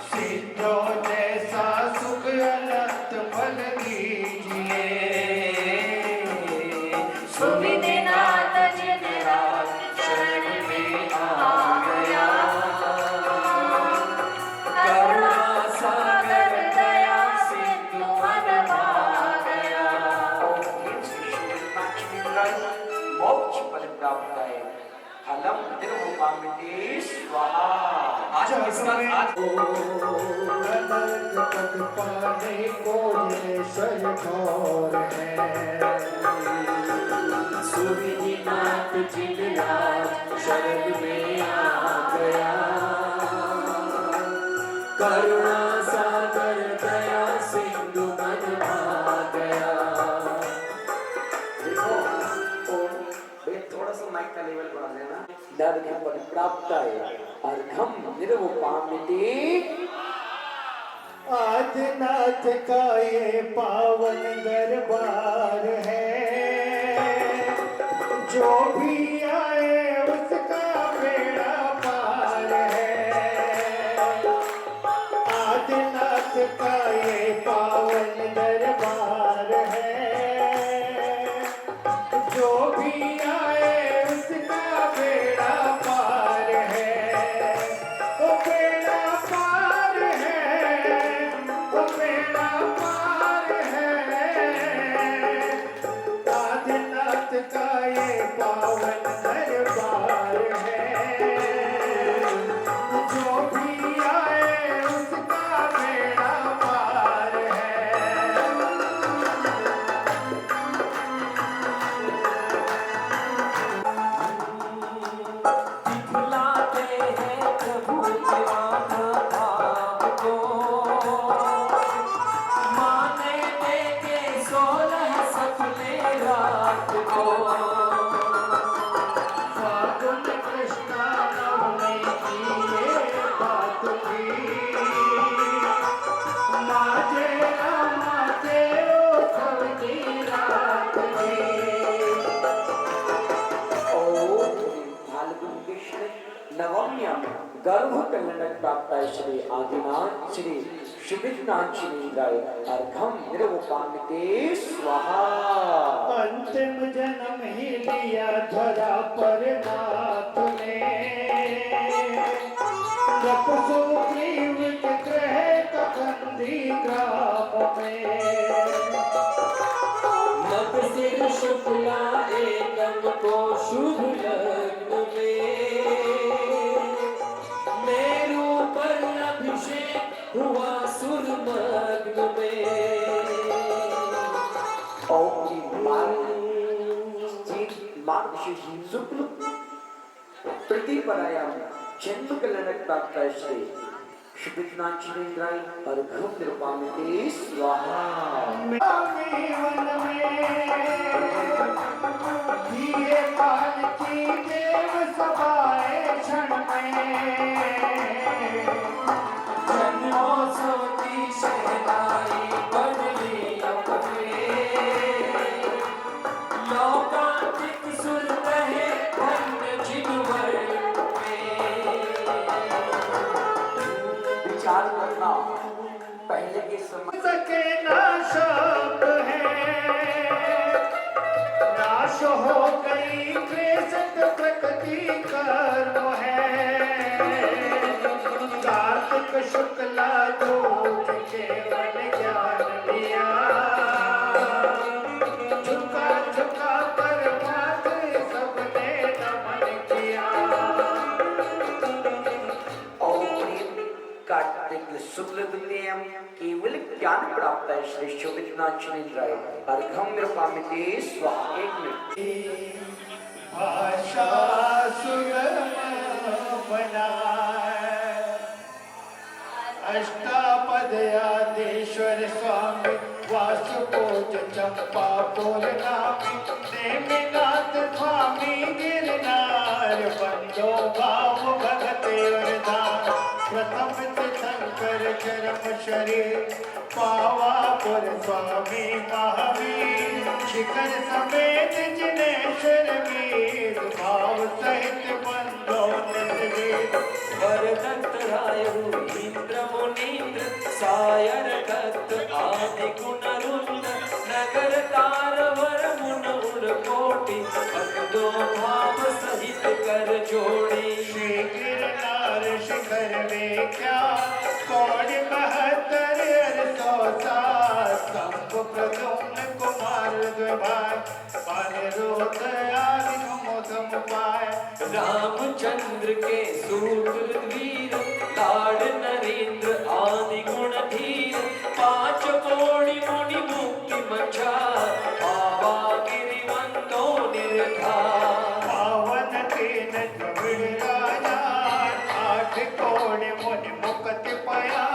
[SPEAKER 1] सिद्धों जैसा सुख अनंत फल दीजिए।
[SPEAKER 4] सुविधिनाथ जिनराज शरण में आ गया, करुणा सागर दया सिंधु मन भा गया।
[SPEAKER 2] और ये श्री सुविधिनाथ श्रीन्द्राय मोक्ष फल प्राप्त है फलम निर्मुपामिति स्वाहा।
[SPEAKER 3] आज किसका आज
[SPEAKER 1] नरक पद पाने को ये सर घोर है।
[SPEAKER 3] सुविधिनाथ जिनराज शरण में आ गया, करुणा सागर दया सिंधु मन भा गया।
[SPEAKER 2] देखो और ये थोड़ा सा माइक का लेवल बढ़ा देना। दर्घ पद प्राप्त है अर्घम निर्मुपामिति।
[SPEAKER 1] आदिनाथ का ये पावन दरबार है, जो भी आए उसका बेड़ा पार है। आदिनाथ का ये पावन दरबार है, जो भी आए उसका बेड़ा पार है। ओ बेड़ा पार है, ओ बेड़ा पार है। आदिनाथ का ये पावन
[SPEAKER 2] नवम्य गर्भ कल्याणक प्राप्त श्री आदिनाथ श्री शुभिनाथ श्री गाय अर्घम निर्वपामिते स्वाहा।
[SPEAKER 1] अंतिम जन्म ही लिया धरा पर नाथ ने, जप सुग्रीव के ग्रह कखंडी ग्राम में।
[SPEAKER 3] मग सिर शुक्ला एकम को शुभ लग्न में, मेरू पर अभिषेक हुआ सुरमग्न में।
[SPEAKER 2] ओम मार्ग शुक्ल प्रतिपदायाम जन्म कल्याणक प्राप्त श्री शुभिनाथ श्री गाय अर्घम निर्वपामिते स्वाहा।
[SPEAKER 1] वन में दिए काल की देव सभाए क्षण में।
[SPEAKER 3] जन्मोत्सव की शहनाई बजली अपने, लौकांतिक सुर रहे धन्य जिनवर में।
[SPEAKER 2] विचार करना पहले के समय
[SPEAKER 1] सके ना शब्द है, नाश हो गई क्लेशत प्रकृति कर्म है। कार्तिक शुक्ला दूत केवल ज्ञान दिया, झुका झुका कर माथे सबने नमन किया।
[SPEAKER 2] कार्तिक शुक्ल द्वितीयम केवल ज्ञान प्राप्त है श्री शोभितनाथ श्री राय अर्घम निर्वपामिते स्वाहा। एक मिनट
[SPEAKER 1] भाषा सुगम बनाए, अष्टापदयाधीश्वर स्वामी वासुकोच चंपापुर नामी, नेमिनाथ स्वामी गिरनार बंदो भाव भगत वरदान। प्रथम शंकर चरम शरीर पावापुर स्वामी महावीर, शिखर समेत जिनेश्वर वीर, भाव सहित बंदो नित।
[SPEAKER 3] वरदत्त राय इंद्र मुनीन्द्र सायर दत्त आदि गुण रुंद, नगर तार वर मुन उर कोटि, भक्तों भाव सहित कर जोड़ी।
[SPEAKER 1] श्री गिरनार शिखर में क्या कौड़ी 72 सौसा, संभ प्रद्युम्न कुमार द्विभाय, अनिरुद्ध आदि मौसम पाए।
[SPEAKER 3] रामचंद्र के सूत्र वीर, लाड नरेंद्र आदि गुण धीर, 5 कोटि मुनि मुक्ति मचा, बाबा गिरिवंतो निर्धार।
[SPEAKER 1] पावन तीन द्रविड़ राजा, 8 कोटि मुनि मुक्ति पाया।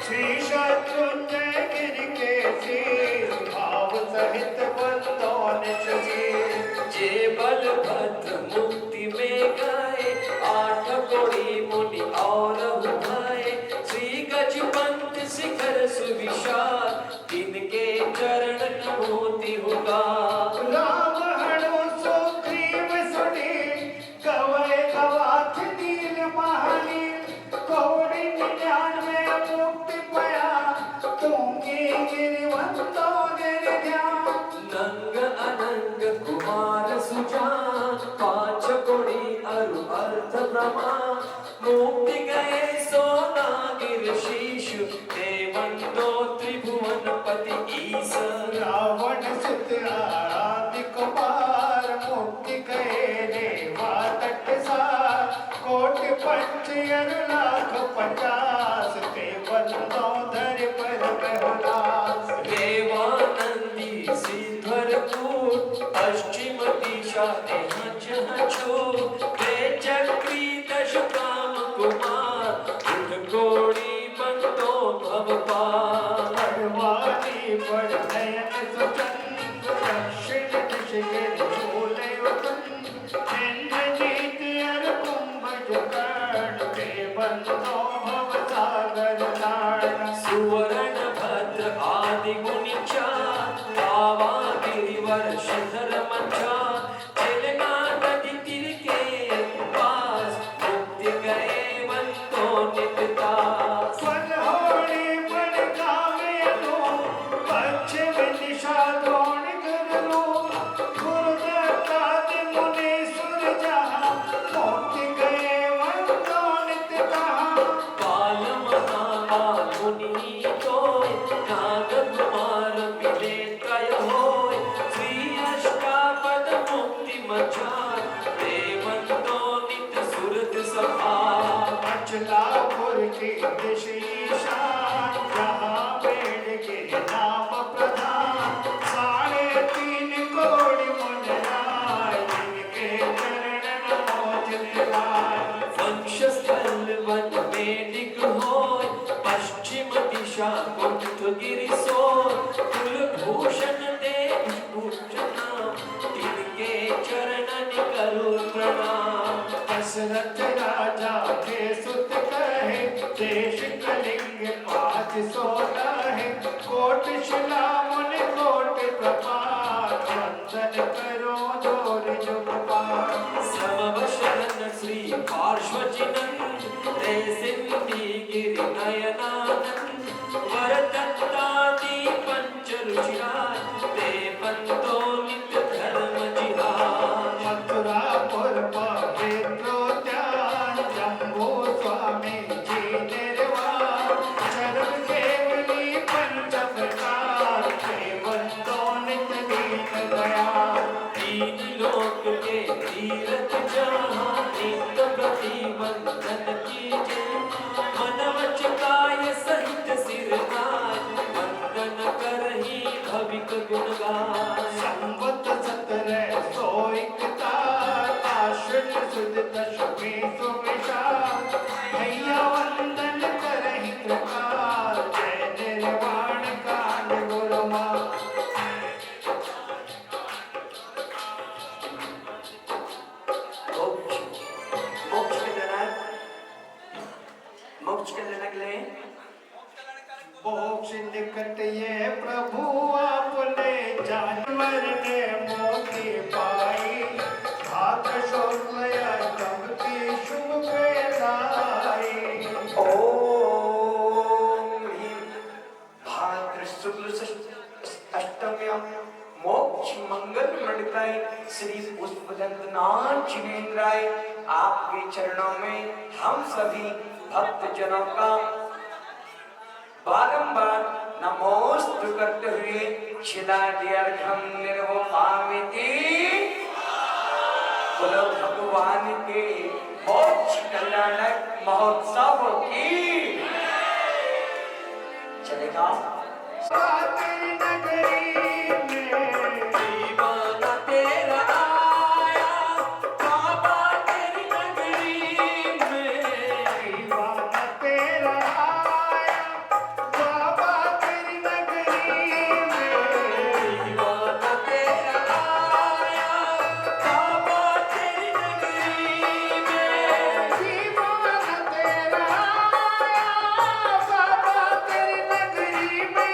[SPEAKER 1] श्री शत्रुंजय गिरि के सिर, भाव सहित बंदों ने शरीर।
[SPEAKER 3] जे बलभद्र मुक्ति में गए, 8 कोटि मुनि और उठाए, श्री गजपंत शिखर सुविशाल, तिनके चरण मोती होगा।
[SPEAKER 1] राम हणो सुग्रीव सुनी, गवै गवाथ नील महानी, कौड़ी 99 मुक्ति पाया, तुंगी गिरिवंतो निर्ध्यान।
[SPEAKER 3] नंग अनंग कुमार सुजान, 5 कोटि अरु अर्थ ब्रह्मा, मुक्ति गए सोना गिर शीशु, देवंतो त्रिभुवन पति ईश।
[SPEAKER 1] रावण सुत आदि कुमार, मुक्ति गए देवा तट सार, कोटि पंच अरु लाख 50, ते बंदो धरि पर बहुलास।
[SPEAKER 3] देवानंदी सिद्धरपूर, पश्चिम दिशा जहाँ जहाँ छो, ते चक्री दश काम कुमार, उठ कोड़ी बंदो भव पार।
[SPEAKER 1] हरवानी पर नयन सुचंद्र, दक्षिण दिश गिर झूले उतन, इंद्रजीत अर कुंभज कर्ण, ते बंदो भव सागर तारण।
[SPEAKER 3] सुवर्ण भद्र आदि मुनि चार, पावा गिरिवर शिखर मचा, चिलना नदी तिर के
[SPEAKER 1] अचलापुर की शान, जहाँ बेड़ के नाम प्रधान 3.5 कोടി मुनराय, जिनके चरण मोचन लाय।
[SPEAKER 3] वंशस्थल वन में निगहोय, पश्चिम दिशा कुंठ गिरि सोय, कुलभूषण देव भूषणा, तिनके चरणन करो प्रणाम।
[SPEAKER 1] दशरथ राजा के सुत कहे, देश कलिंग 516 है। कोट शिला मुनि कोट प्रपात, वंदन करो जोर जुग पात।
[SPEAKER 3] समवशरण श्री पार्श्वजिनंद, रे सिंधी गिरि नयनानंद, वरदत्तादि पंच ऋषिराज, ते बंदो नित्य धर्म जिहाज।
[SPEAKER 1] मथुरापुर पवित्रोद्यान, जम्बू स्वामी जी निर्वाण, चरम केवली पंच प्रकार, सेवंतों नित्य दीन दयाल।
[SPEAKER 3] तीन लोक के तीरथ जहाँ, नित्य प्रतिवंदन कीजे, मन वच काय सहित सिरनाय, वंदन करहि भविक गुण गाय।
[SPEAKER 1] संवत 1741, आश्विन सुद दशमी सुविशाल, भैया वंदन करहि कृपाल, जय निर्वाण काल गुरुमाल।
[SPEAKER 2] मोक्ष के लगले
[SPEAKER 1] मोक्ष निकट ये प्रभु आपने जान, मरने मोक्ति पाई, भाग शोधया तब की शुभ बेलाई।
[SPEAKER 2] ओम ह्रीं भाद्र शुक्ल अष्टम्यां मोक्ष मंगल मंडलाय श्री पुष्पदंतनाथ जिनेन्द्राय, आपके चरणों में हम सभी भक्त जनों का बारंबार नमोस्तु करते हुए छिला दियर्घम निर्वपामिति, बोलो भगवान के मोक्ष कल्याणक महोत्सव की। चलेगा
[SPEAKER 1] तेरी नगरी में
[SPEAKER 3] दीवाना तेरा आया, बाबा तेरी नगरी में।
[SPEAKER 1] दीवाना तेरा आया, बाबा तेरी नगरी में।
[SPEAKER 3] दीवाना तेरा आया, बाबा तेरी नगरी में।
[SPEAKER 1] दीवाना तेरा आया, बाबा तेरी नगरी में।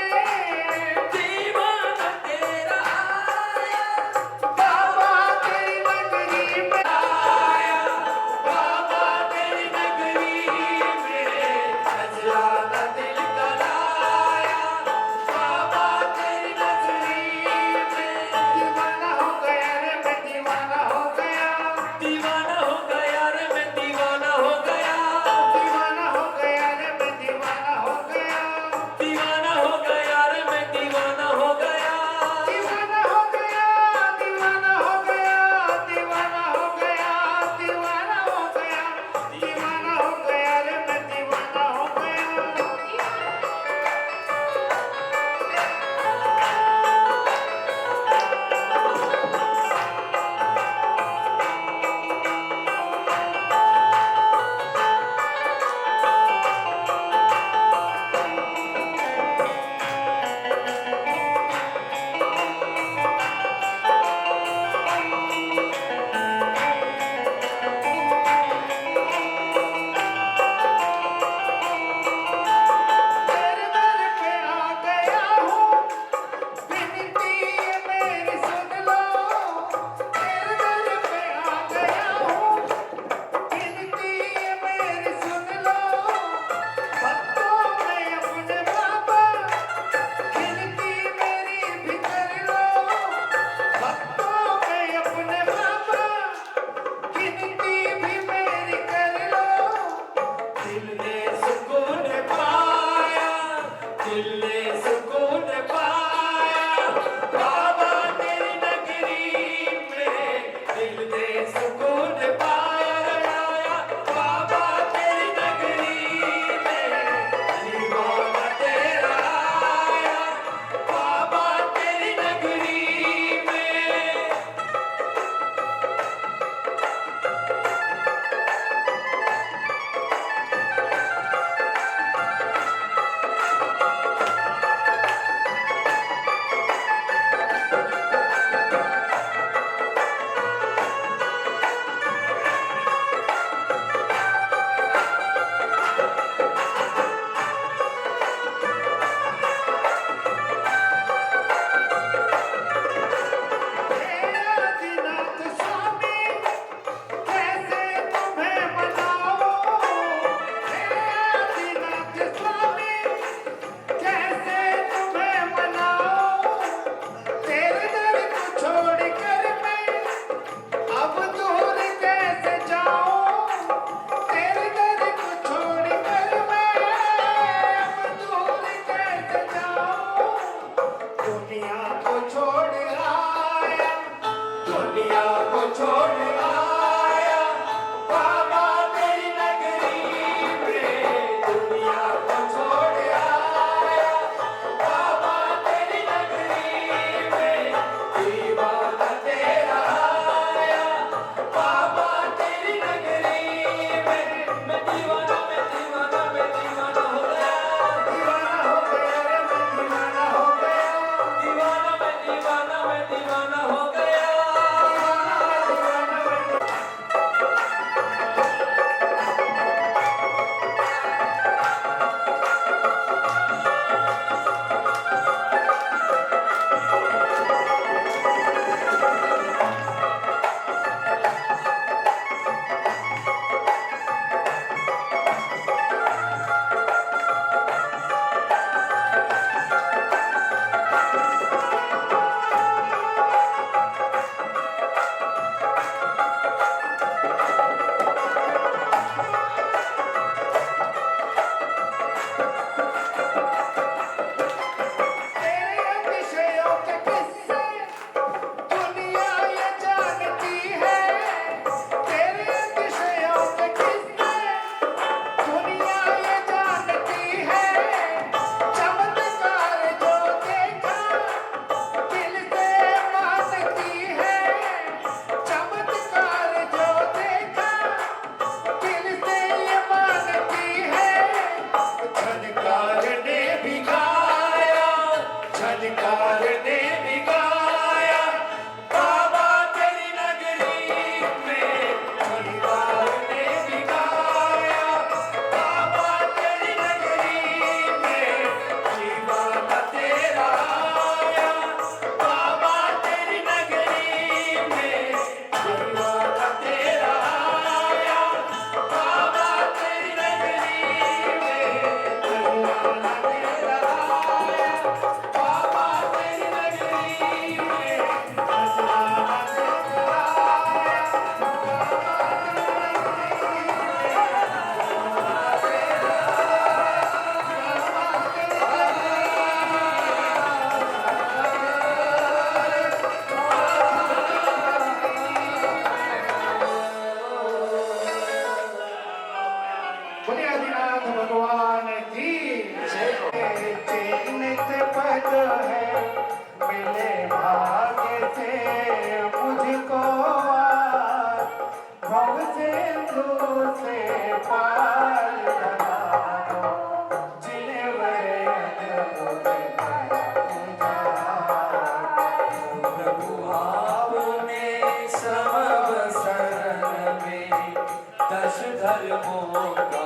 [SPEAKER 3] दश धर्मों का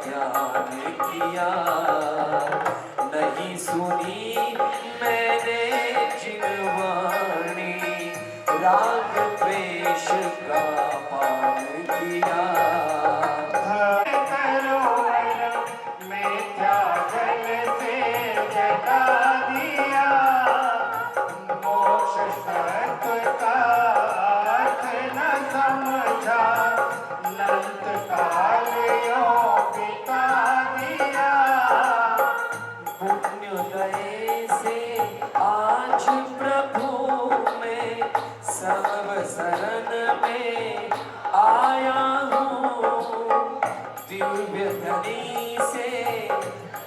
[SPEAKER 3] ज्ञान किया। नहीं सुनी मैंने जिनवाणी, राग द्वेष का पान किया। पुण्योदय से आज प्रभु मैं सब शरण में आया हूँ। दिव्य धनी से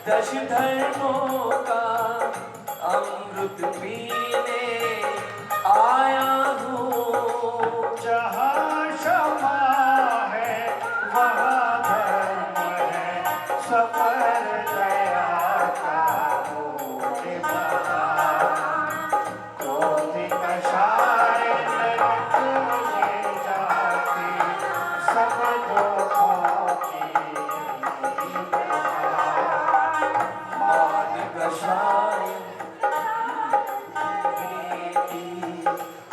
[SPEAKER 3] दश धर्मों का अमृत पीने आया हूँ।
[SPEAKER 1] जहाँ क्षमा है वहाँ धर्म है, सफर दया का मूल बहार। क्रोधित कषाय नरक ले जाती, सब दोषों की
[SPEAKER 3] मान कषाय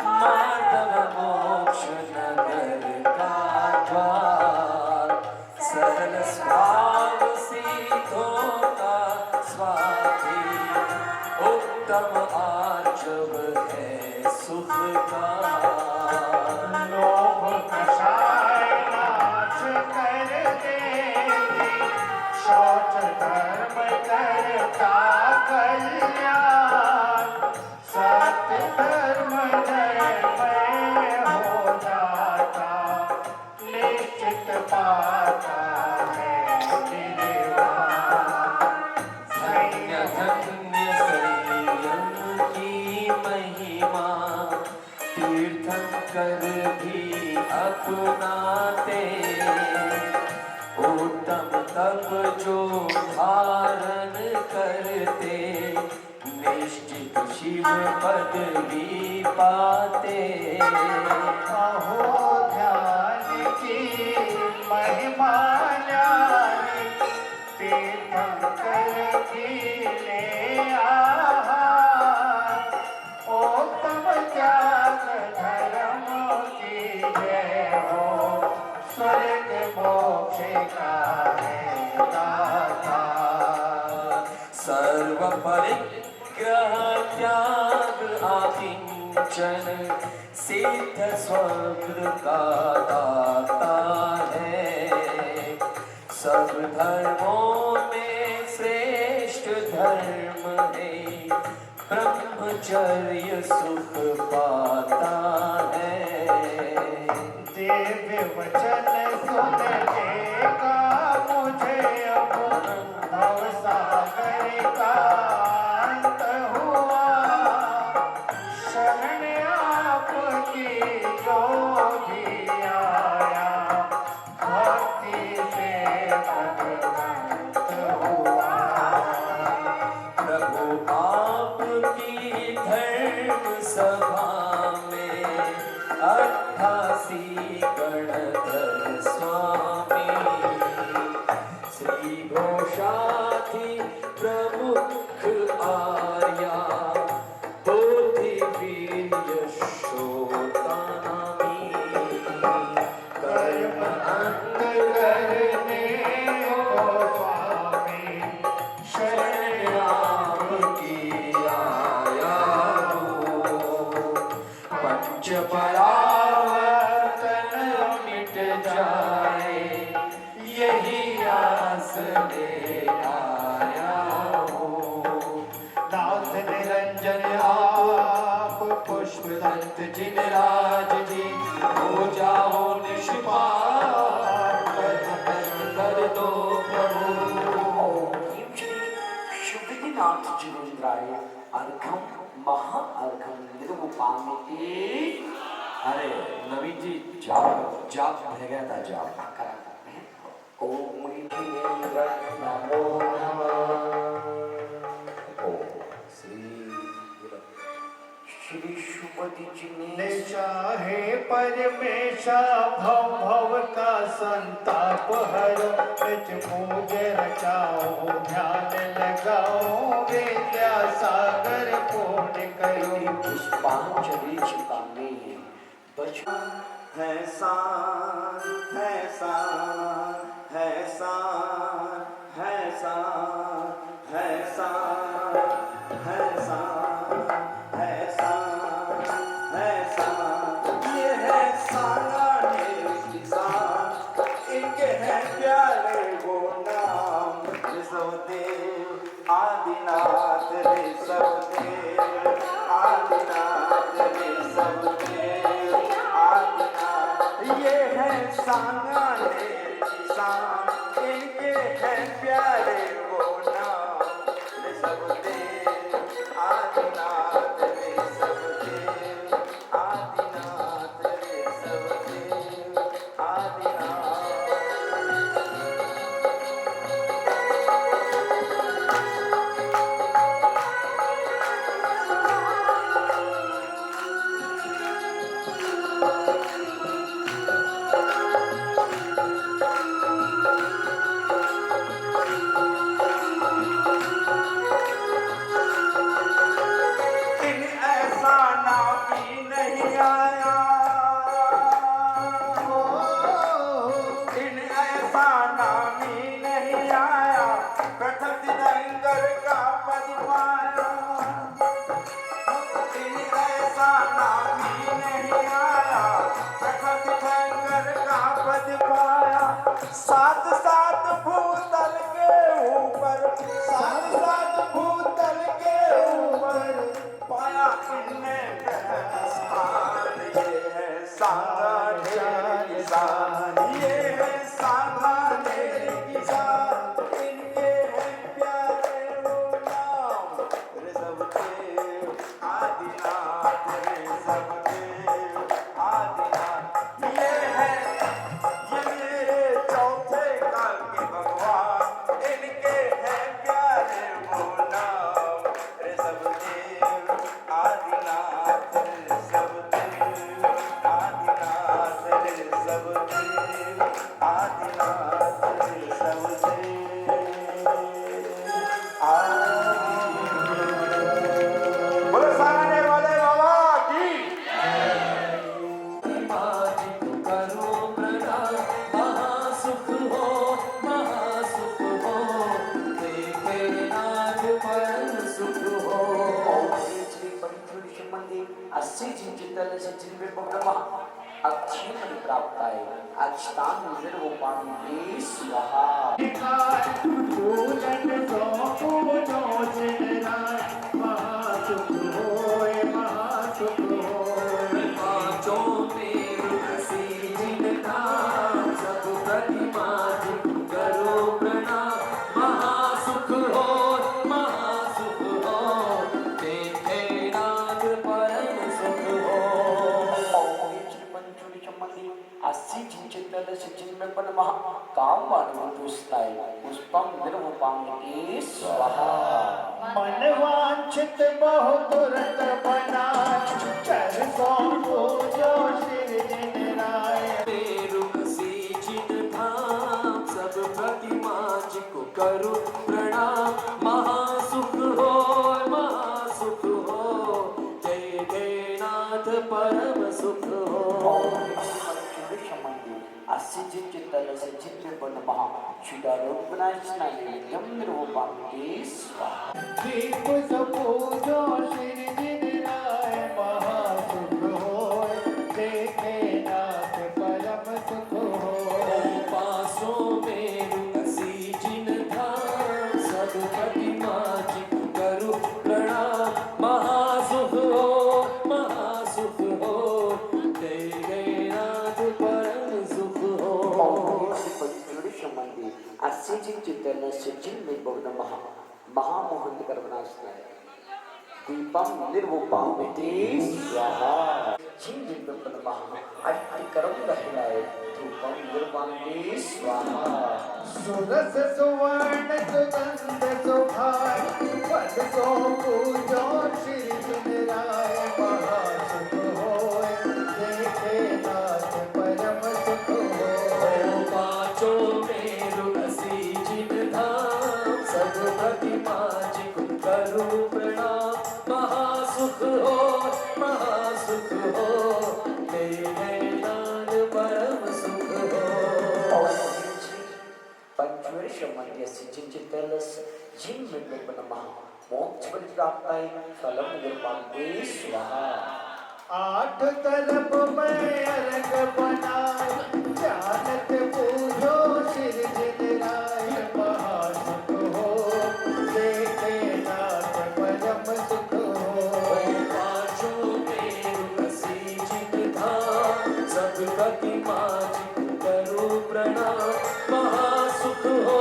[SPEAKER 3] माधव मोक्ष नगर का द्वार। सरल स्वभाव सिद्धों का स्वामी, उत्तम आर्जव है सुख का।
[SPEAKER 1] लोभ कषाय नाश कर देगी, शौच धर्म करता कल्याण। सत्य धर्म जयमय हो जाता, निश्चित पाता है निर्वाण।
[SPEAKER 3] धन्य धन्य संयम की महिमा, तीर्थंकर भी अपनाते। उत्तम तप जो धारण करते, निश्चित शिव पद भी पाते।
[SPEAKER 1] अहो ध्यान की महिमा न्यारी, तीर्थंकर की ले आहार। उत्तम त्याग धर्म की जय हो, स्वर्ग मोक्ष का है दाता।
[SPEAKER 3] सर्व परिग्रह त्याग आकिंचन, सिद्ध स्वर्ग का दाता है। सब धर्मों में श्रेष्ठ धर्म है, ब्रह्मचर्य सुख पाता है।
[SPEAKER 1] दिव्य वचन सुनने का मुझे अब भवसागर का अंत हुआ। शरण आपकी जो भी आया, भक्ति से भगवंत हुआ।
[SPEAKER 3] प्रभु आपकी धर्म सभा में 88 गणधर स्वामी। श्री घोषाधि प्रमुख आर्या, बोधि वीर्य श्रोता नामी।
[SPEAKER 1] कर्म अंग करने हो स्वामी,
[SPEAKER 3] शरण आपकी आया हूँ। पंच परावर्तन मिट जाए, यही आस ले आया हूँ।
[SPEAKER 1] नाथ निरंजन आप पुष्प
[SPEAKER 3] दंत जिनराज जी, हो जाओ निष्पाप, कर दो प्रभु।
[SPEAKER 2] श्री शुभदिनाथ जिनेन्द्राय अर्घम महा अर्घम निर्मुपामिति।
[SPEAKER 3] अरे नवीन जी, जाप जाप रह गया था, जाप
[SPEAKER 2] ओम जिनेन्द्र नमो नमः। श्री शुभदि जिनेन्द्र
[SPEAKER 1] चाहे परमेशा भव भव का संताप हरो निज पूज रचाओ ध्यान लगाओ विद्या सागर पूर्ण करो
[SPEAKER 2] पुष्पांजलि छिपाने बचपन
[SPEAKER 5] है सान है सान है सान है सान है सान है सान है सान है सान ये है सालाने किसान इनके हैं प्यारे वो नाम ऋषभदेव आदिनाथ ऋषभदेव आदिनाथ ऋषभदेव आदिनाथ ये है सालाने किसान इनके हैं प्यारे वो नाम ऋषभदेव आदिनाथ ऋषभदेव आदिनाथ ऋषभदेव आदिनाथ इन ऐसा नामी नहीं आया इन ऐसा नामी नहीं आया प्रथम दिगंबर का पद पाया इन ऐसा नामी नहीं आया प्रथम दिगंबर का पद पाया सात सात भूतल के ऊपर सात सात भूतल के ऊपर पाया इनने स्थान ये है सांगा किसान ये है सांगा किसान इनके हैं प्यारे वो नाम ऋषभदेव आदिनाथ ऋषभदेव आदिनाथ ये मेरे चौथे काल के भगवान इनके हैं प्यारे वो नाम ऋषभदेव आदिनाथ ऋषभदेव आदिनाथ ऋषभदेव आदिनाथ ऋषभदेव बोलो सामने वाले बाबा की
[SPEAKER 3] माजी को करो प्रणाम महासुख हो देखे नाथ परम सुख हो
[SPEAKER 2] अस्सी जिंचितल से जिनमें पकड़वा अक्षय प्राप्त आए अक्षतान निर्वपाणी स्वाहा
[SPEAKER 1] पूजन सो पूजो सिद्धराय महासुख होय महासुख होय
[SPEAKER 3] पांचों में रुकसी जिनका सब प्रतिमा जी करो प्रणाम महासुख हो देखे नाथ परम सुख हो
[SPEAKER 2] अस्सी जिंचितल से जिनमें पण महा काम वाणु पुष्टाय पुष्पम निर्वपाणी स्वाहा
[SPEAKER 1] मन वांछित बहु तुरत बना चरसो पूजो श्री जिनराय
[SPEAKER 3] रुकसी जिन धाम सब प्रतिमा जी को करो प्रणाम महासुख हो देखे नाथ परम सुख हो
[SPEAKER 2] अस्सी जिंचितल से जिनमें पण महा क्षुदारोपणाचना निमित्तम निर्वपाणी स्वाहा
[SPEAKER 1] दीप सपूजो श्री जिनराय महासुख होय देखे नाथ परम सुख होय
[SPEAKER 3] पासों में रुकसी जिन धाम सब प्रतिमा जी को करो प्रणाम महासुख हो देखे नाथ परम सुख हो
[SPEAKER 2] अस्सी जिंचितल से जिनमें पण महा महामोहन करवनास्ताय दीपम निर्वपावती स्वाहा जिन दिन पण महा अट्टि करम रहलाय धूपम निर्वाणी स्वाहा
[SPEAKER 1] सुरस सुवर्ण सुगंध सुभाय पद सो पूजो श्री जिनराय महासुख होय देखे नाथ परम सुख होय
[SPEAKER 2] शमन्यस्य जिञ्चितलस्य जिन्मिन्मिन्म नमः मोक्षफलप्राप्ताय फलं निर्माते स्वाहा।
[SPEAKER 1] 8 तरफ में अर्घ बनाए जानत पूजो सिर जितराए महासुख हो देखे नाथ परम सुख हो।
[SPEAKER 3] पाँचों मेरु बसीजित धाम सब गति माजित करो प्रणाम। महासुख हो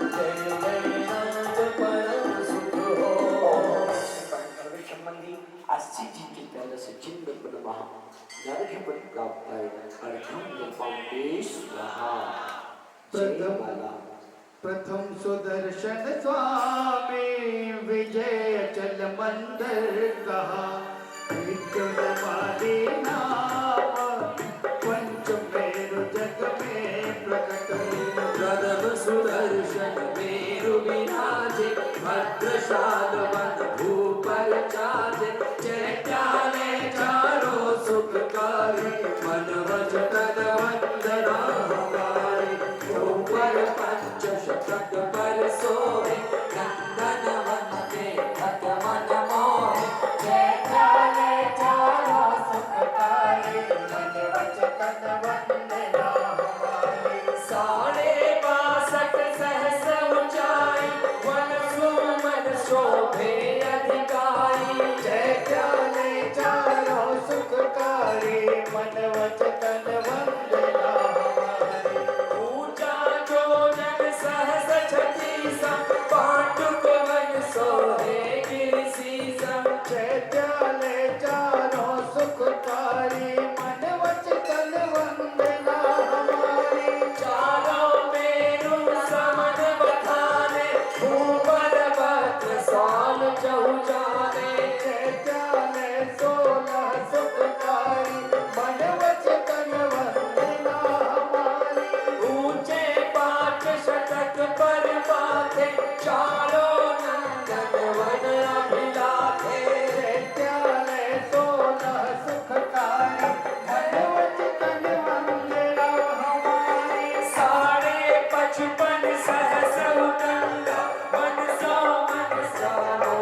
[SPEAKER 3] जय जय नाथ परम सुख हो।
[SPEAKER 2] संबंधी अस्सी जी के पहले से जिन में नमः नरक पर प्राप्त है अर्घम निर्माते स्वाहा।
[SPEAKER 1] प्रथम सुदर्शन स्वामी विजय चल मंदिर कहा विक्रमादि नाम पंचमेरु जग में प्रकट।
[SPEAKER 3] प्रथम सुदर्शन मेरु विराजे भद्रशाल वन भूपर चाजे। चैत्यालय चारों सुखकारी मन वचन तन वंदना हमारे। ऊपर पंच शतक पर सोहे नंदन वन के भक्त मन मोहे।
[SPEAKER 1] चैत्यालय चारों सुखकारी मन वचन वंदना हमारी।
[SPEAKER 3] 62 सहस्र ऊंचाई वन सुमन शोभे अधिकाई।
[SPEAKER 1] चैत्यालय चारों सुखकारी मन वचन वंदना हमारी।
[SPEAKER 3] ऊंचा जोजन सहस्र छत्तीसा पांडुक वन सोहे गिरिसीसा।
[SPEAKER 1] चैत्यालय चारों सुखकारी मन वचन वंदना हमारी।
[SPEAKER 3] चारों मेरु समन बखाने ऊपर भद्र साल चौजाने।
[SPEAKER 1] चैत्यालय 16 सुखकारी मन वचन वंदना हमारी।
[SPEAKER 3] ऊंचे 5 शतक पर बाथे चारों नंदन वन अभिलाखे।
[SPEAKER 1] चैत्यालय 16 सुखकारी मन वचन वंदना हमारी।
[SPEAKER 3] 55 सहस्र उटंगा मन सो मन चारों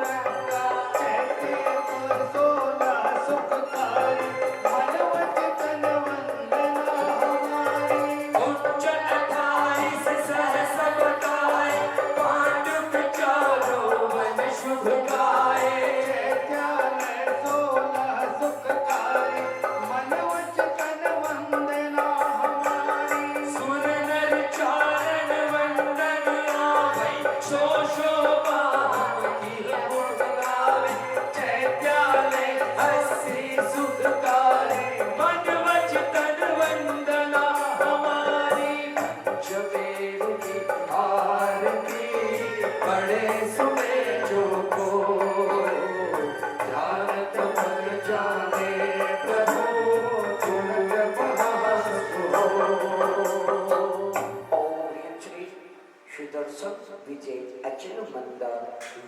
[SPEAKER 3] रंगा।
[SPEAKER 1] चैत्यालय 16 सुखकारी मन वचन वंदना हमारी।
[SPEAKER 3] उच्च 28 सहस्र बताए पांडुक चारों वन शुभ गाए।
[SPEAKER 1] चैत्यालय 16 सुखकारी मन वचन वंदना हमारी।
[SPEAKER 3] सुर नर चारण वंदन आवे शो बाहन की गुण गावे। चैत्यालय 80 सुखकारी मन वचन वंदना हमारी। पंचमेरु की आरती बड़े सुने जो को जानत मन जाने प्रभु तुम महासुख हो।
[SPEAKER 2] ओम श्री सुदर्शन विजय अचल मंदार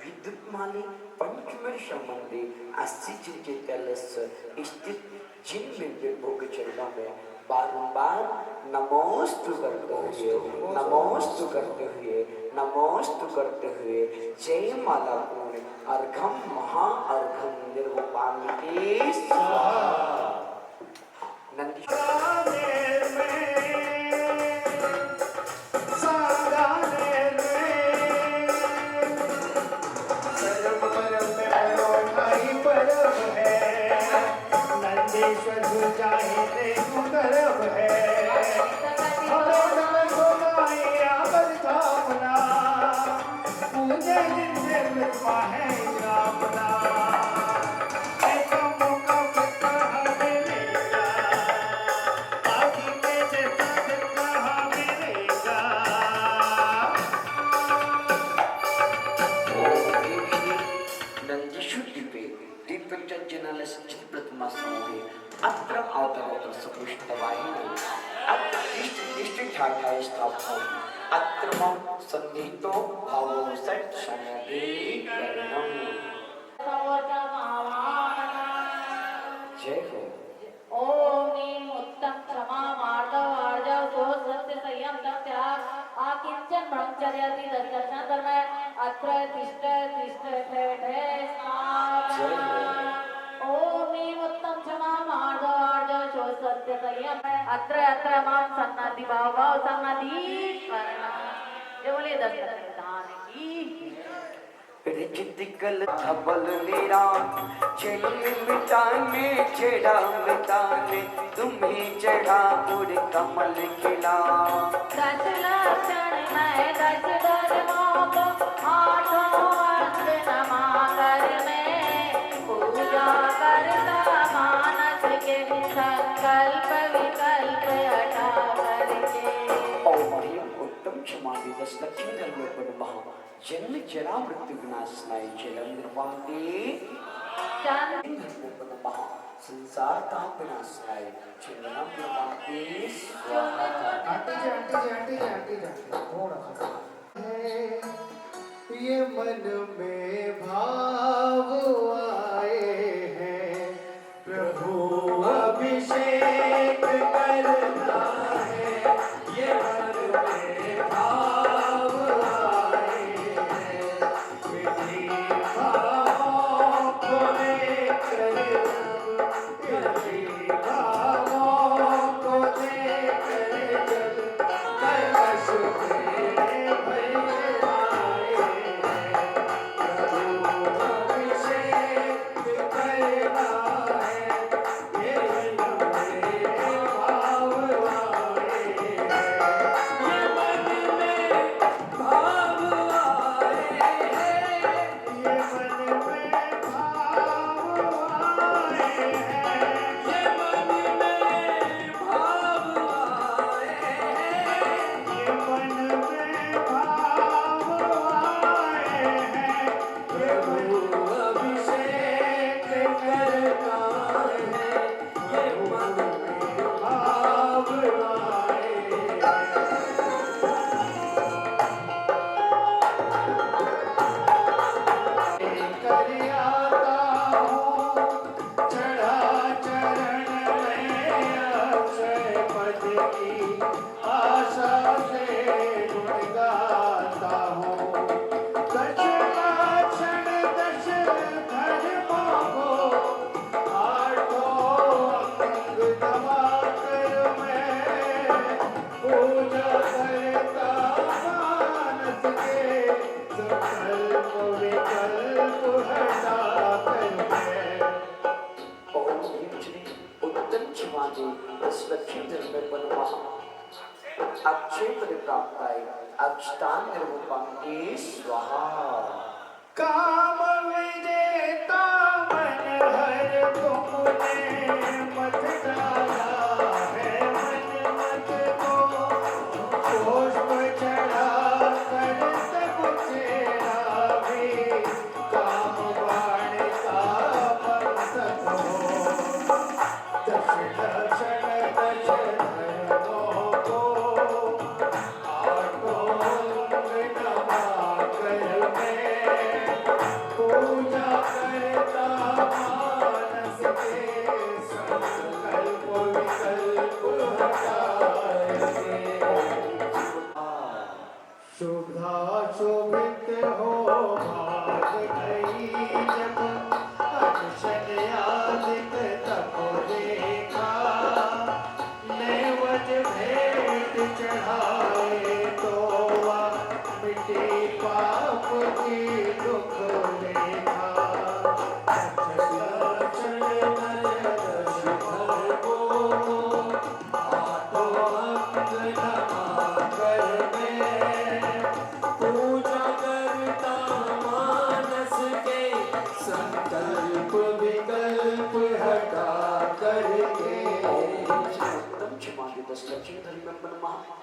[SPEAKER 2] विद्युत माली पंचमेर संबंधी 80 जी के तलस्य स्थित जिन में भोग चरणों में बारंबार नमोस्तु करते हुए जय माला पूर्ण अर्घम महा अर्घम निर्वपामिते स्वाहा। नंदी
[SPEAKER 1] नंदीश्वर जाहे देखो गर्भ है हमें सोनाई आगर थामना पूजे जिनसे मिलवा है रामना ऐसा मौका कहाँ मिलेगा आदि के जैसा कहाँ मिलेगा।
[SPEAKER 2] नंदीशुद्धिपे दीपचर्जनालस्य प्रतिमा समूहे अत्र आवतरोत्र सपृष्ठवाहिनी अत्र इष्ट स्थापनम् अत्र मम सन्निहितो भावो सत् समवेकरणम्। जय हो।
[SPEAKER 4] ओम नीम उत्तम क्षमा मार्दव आर्जव सो सत्य अत्र तिष्ठ तिष्ठ ठे ठे स्थापना ओम ह्रीं उत्तम क्षमा मार्ग आर्ज शो सत्य संयम अत्र मां सन्नति भाव सन्नति करना ये बोलिए दशरथ धान की
[SPEAKER 2] रिजितिकल धबल नीरा चल मिटाने चढ़ा मिटाने तुम्हें चढ़ा उड़ कमल खिला
[SPEAKER 4] दश लक्षण में दश धर्मों को आठों अंग नमा कर में पूजा करता मानस के संकल्प विकल्प हटा करके
[SPEAKER 2] और उत्तम क्षमा दिवस लक्ष्मी धर्म पर महा जन्म जरा मृत्यु विनाशनाय जलम निर्वाणे महा संसार ताप विनाशनाय जलम निर्वाणे स्वाहा।
[SPEAKER 1] आंटी जी थोड़ा सा ये मन में भाव आए हैं प्रभु अभिषेक करना है ये मन में भाव आए हैं विधि भावों को लेकर विधि भावों को लेकर जब कलश में भरे आए हैं प्रभु अभिषेक करना है ये मन में भाव आए हैं ये मन में भाव आए हैं ये मन में भाव आए हैं ये मन में भाव आए हैं ये मन में भाव आए हैं प्रभु अभिषेक करना है ये मन में भाव आए कर आता हूँ चढ़ा चरण में अक्षय पद की आशा से गुण गाता हूँ दश लक्षण दश धर्मों को आठों अंग दबा कर मैं पूजा करता मानस के संकल्प विकल्प हटा कर मैं
[SPEAKER 2] ओम ह्रीं श्री उत्तम क्षमा दे इस लक्ष्मी धर्म पर महा अक्षय पद प्राप्ताय अक्षतान निर्वपांगे स्वाहा।
[SPEAKER 1] काम विजेता मन हर तुमने मत डाला है मन मत को पुष्प चढ़ा कर सब चेहरा भी काम बाण का पंथ को दश लक्षण दश धर्मों को आठों अंग नमा कर मैं पूजा करता मानस के संकल्प विकल्प हटाए शुभा शोभित हो भाग गई जब अनशन आदित तप देखा नेवज भेंट चढ़ाए तो मिट्टी पाप की दुख लेखा दर्शन दर्शन को आठों अंग नमा कर मैं पूजा करता मानस के संकल्प विकल्प हटा करके
[SPEAKER 2] उत्तम क्षमा दिवस लक्ष्मी धर्म पर महा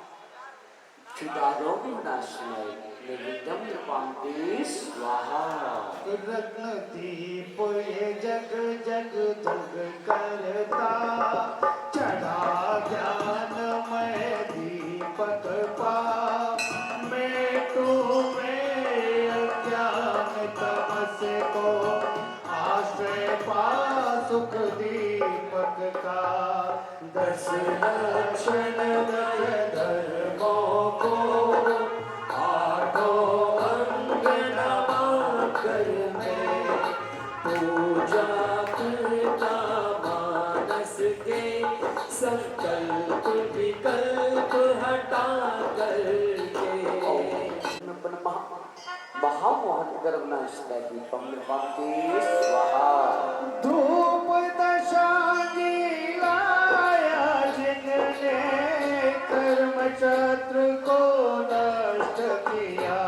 [SPEAKER 2] क्षुदारोग विनाशनाय निर्विघ्नं निर्वाणे स्वाहा।
[SPEAKER 1] रत्न दीप ये जग जग जग करता चढ़ा ज्ञानमय दीपक पा मैं तुम्हें अज्ञान तमस को आश्रय पा सुख दीपक का दश लक्षण दश धर्मों को आठों अंग
[SPEAKER 3] विकल्प हटा करके
[SPEAKER 2] पण महामोहन गर्भनाशिका दीपम नृपाते स्वाहा।
[SPEAKER 1] धूप दशांगी लाया जिनने कर्म शत्रु को नष्ट किया,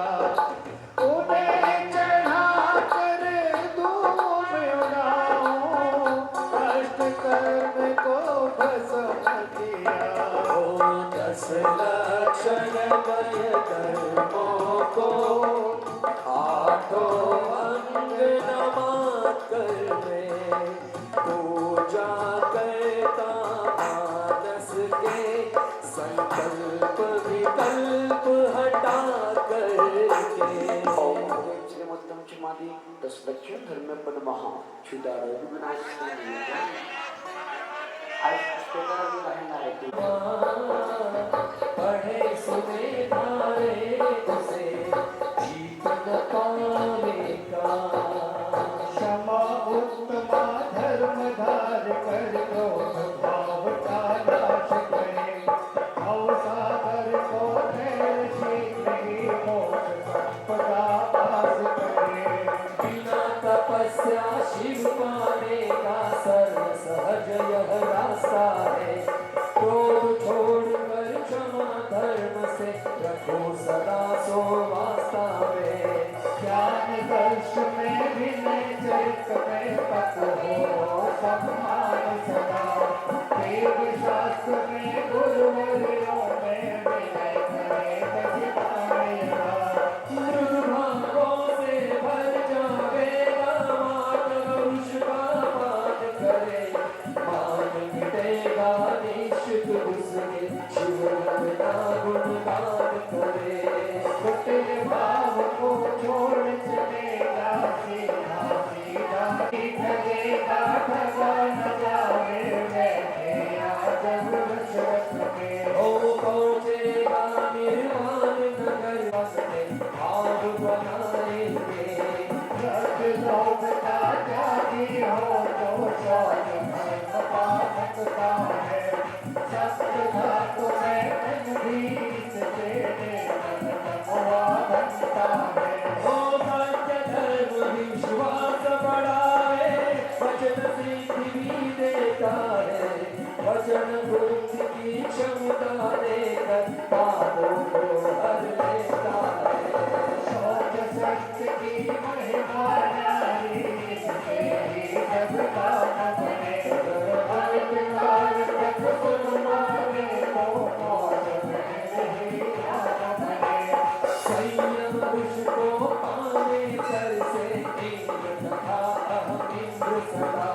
[SPEAKER 1] उन्हें चढ़ा कर धूप उड़ाऊं, नष्ट कर्म को भस्म किया।
[SPEAKER 3] ओ 10 लक्षणमय कर्मों को हाथों अंग नमा कर मैं पूजा करता मानस के संकल्प विकल्प हटा करके।
[SPEAKER 2] ओम श्रीमत्तम चमादि 10 लक्षण धर्म पद महा क्षुदारो विनाशिका आज स्पीकर भी रहना है।
[SPEAKER 3] पढ़े सुने धारे उसे जीत न पावेगा।
[SPEAKER 1] क्षमा उत्तमा धर्म धार कर क्रोध भाव का नाश करे, भव सागर को नैर शीघ्र ही मोक्ष संपदा पास करे।
[SPEAKER 3] बिना तपस्या शिव पाने का सर्व सहज यह रास्ता है। क्रोध छोड़कर क्षमा धर्म से रखो सदा सो वास्ता में।
[SPEAKER 1] ज्ञान दर्श में विनय चरित में पत हो सम्मान सदा, वेद शास्त्र में गुरुवरों में विनय करे बजितायरा।
[SPEAKER 3] मृग भागों से भर जावेगा मातम उसका पाठ करे। मान मिटेगा निश्चित उसके शिव रंगना गुणगान करे।
[SPEAKER 1] कुटिल भाव को छोड़ चलेगा सीधा सीधा, ठगेगा ठगा न जावे बैठे आजब वशवश में।
[SPEAKER 3] ओ पहुँचेगा निर्वाण नगर वसते भाव बनाएंगे।
[SPEAKER 1] रख लोभ का त्यागी हो तो शौच धर्म का सकता है। सत्य धातु में धीस तेरे मन नमवा बनता है।
[SPEAKER 3] ओ सत्य धर्म विश्वास बढ़ाए, वचन सिद्धि भी देता है। वचन बुद्धि की क्षमता देकर पापों को हर लेता है।
[SPEAKER 1] शौच सत्य की महिमा न्यारी, इससे ही जग का न बने। काल तक सुन माने को मौत में नहीं आन बने।
[SPEAKER 3] संयम उसको पाने कर से इंद्र तथा अहम इंद्र सदा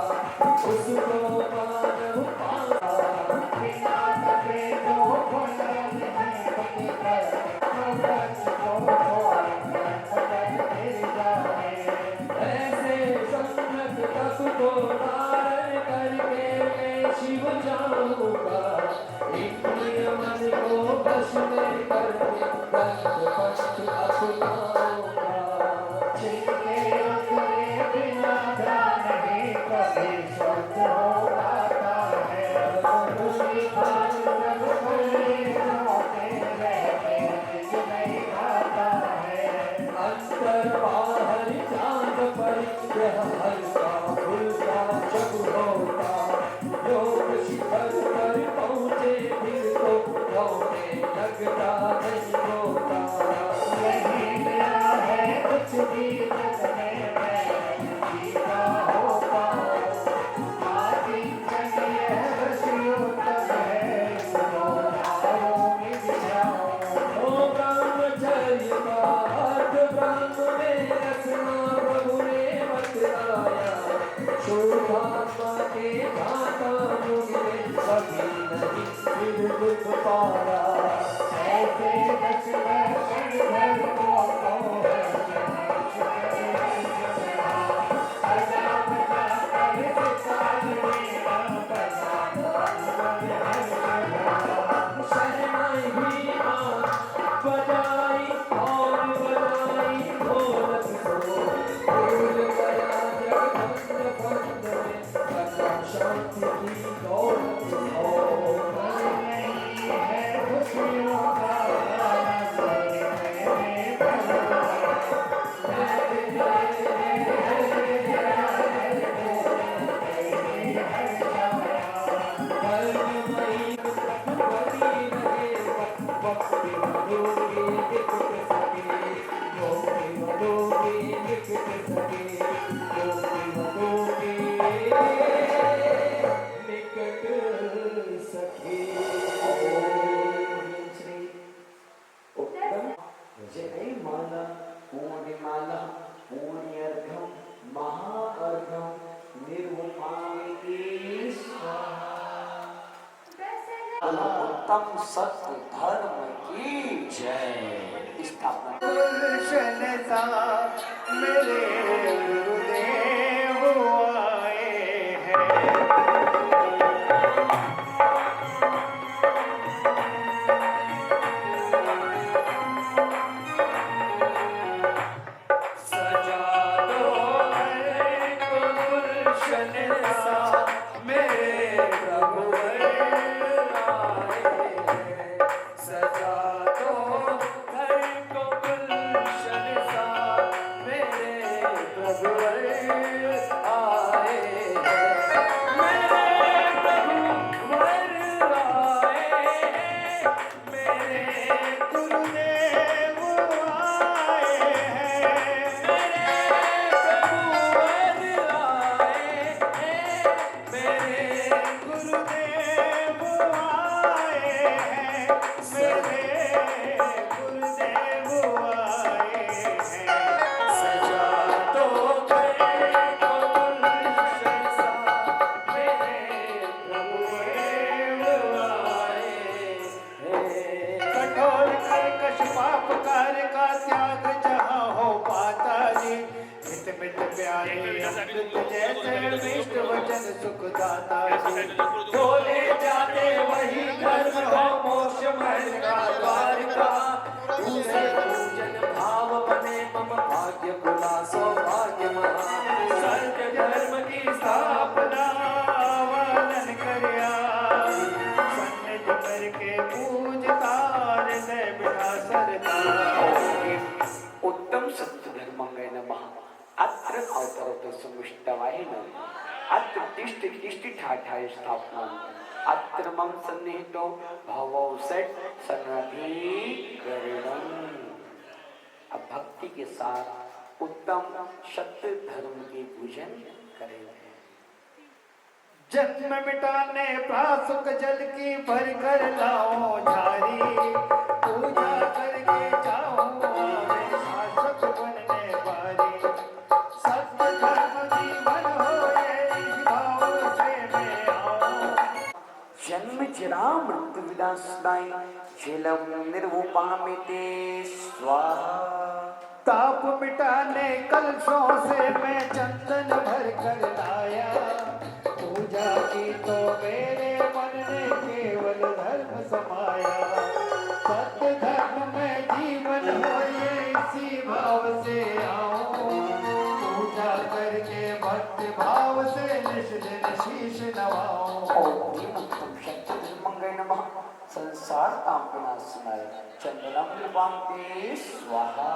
[SPEAKER 3] उसको मानव पाता।
[SPEAKER 1] बिना तपे को फल नहीं पति कर, वंश को छोड़ संकट गिर जाए।
[SPEAKER 3] ऐसे संगत तप को धारण करके मैं शिव जाऊंगा। इंद्रिय मन को वश में करके दंड पष्ट अपनाऊंगा।
[SPEAKER 1] छिलके उतरे बिना ध्यान ही कभी शुद्ध हो पाता है। उसी काल जब शरीरों में रहते निज नहीं खाता है।
[SPEAKER 3] अंतर बाहर चांद पर यह हल्का फुल्का जब होता। योग शिखर पर पहुँचे फिर तो होने लगता नहीं होता।
[SPEAKER 1] यही मेरा है कुछ भी जग में मैं जीता हो पाऊं। आकिंचन यह ऋषियोत्तम है, इसको नारों में बिठाऊं।
[SPEAKER 3] ओ ब्रह्मचर्य का अर्थ ब्रह्म में रचना प्रभु ने बतलाया। शुद्धात्मा के घाता मुझ में कभी नहीं फिर दुख पाया।
[SPEAKER 1] ऐसे दस लक्षण धर्मों को
[SPEAKER 3] शहनाई भी बजाई और बजाई ढोलक को। भूल गया जगबंद बंद में सदा शांति की दौलत को।
[SPEAKER 1] नहीं
[SPEAKER 2] श्री उत्तम जय माला पूर्णि माला पूर्णि अर्घम महाअर्घम निर्मुपामिति स्वाहा। उत्तम सत्य धर्म की जय। स्थापना
[SPEAKER 1] गुलशन सा मेरे गुरुदेव आए हैं। सजा दो घर को गुलशन सा मेरे प्रभुवर आए हैं। सजा दो घर को गुलशन सा मेरे प्रभुवर आए हैं। मेरे प्रभुवर आए हैं। मेरे गुरुदेव आए हैं। मेरे प्रभुवर आए हैं। मेरे गुरुदेव आए हैं। मेरे गुरुदेव आए हैं। सजा दो घर को गुलशन सा मेरे प्रभुदेव आए हैं। कठोर कर्कश पाप कार्य का त्याग जहाँ हो पाता जी। हित मित प्यारे अमृत जैसे मिष्ट वचन सुखदाता जी। बोले जाते वही धर्म हो मोक्ष महल का द्वार का।
[SPEAKER 2] दूसरे पूजन भाव बने मम भाग्य कुला सौभाग्य महा।
[SPEAKER 1] सत्य धर्म की स्थापना वालन करिया। सन्निध करके पूजता हृदय बिना सरदार।
[SPEAKER 2] उत्तम सत्य धर्मांगाय नमः। अत्र अवतरतो समुष्टवाय नमः। अत्र तिष्ठ तिष्ठ ठाठाय स्थापना। अत्र मम सन्निहितो भवौ सेट सन्नधिकरणम्। अब भक्ति के साथ उत्तम सत्य धर्म के पूजन करेंगे।
[SPEAKER 1] जन्म मिटाने प्रासुक जल की भर कर लाओ झारी। पूजा करके जाओ आवे शासक बनने वाली। सत्य धर्म जीवन होए इस भाव से मैं आऊं।
[SPEAKER 2] जन्म जरा मृत्यु विनाशनाय झेलम निर्वुपामिते स्वाहा।
[SPEAKER 1] ताप मिटाने कलशों से मैं चंदन भर कर लाया। पूजा की तो मेरे मन ने केवल धर्म समाया। सत्य धर्म में जीवन हो ये इसी भाव से आऊं। पूजा करके भक्ति भाव से निश दिन शीश नवाऊं।
[SPEAKER 2] मंगल नमः। संसार ताप विनाशनाय चंदनम निपाते स्वाहा।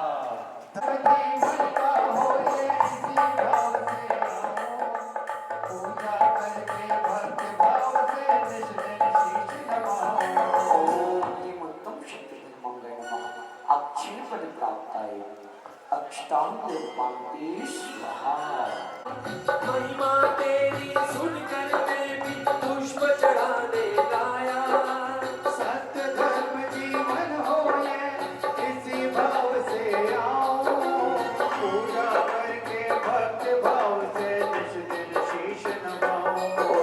[SPEAKER 1] जीवन का हो ये इसी भाव से आऊं। पूजा करके भक्ति भाव से निश दिन शीश नवाऊं।
[SPEAKER 2] उत्तम शक्ति मंगल नमः। अक्षय पद प्राप्ताय अक्षतांग निपाते स्वाहा।
[SPEAKER 3] महिमा तेरी सुनकर मैं भी पुष्प चढ़ाने लाया।
[SPEAKER 1] सत्य धर्म जीवन हो ये इसी भाव से आऊं। पूजा करके भक्ति भाव से निश दिन शीश नवाऊं।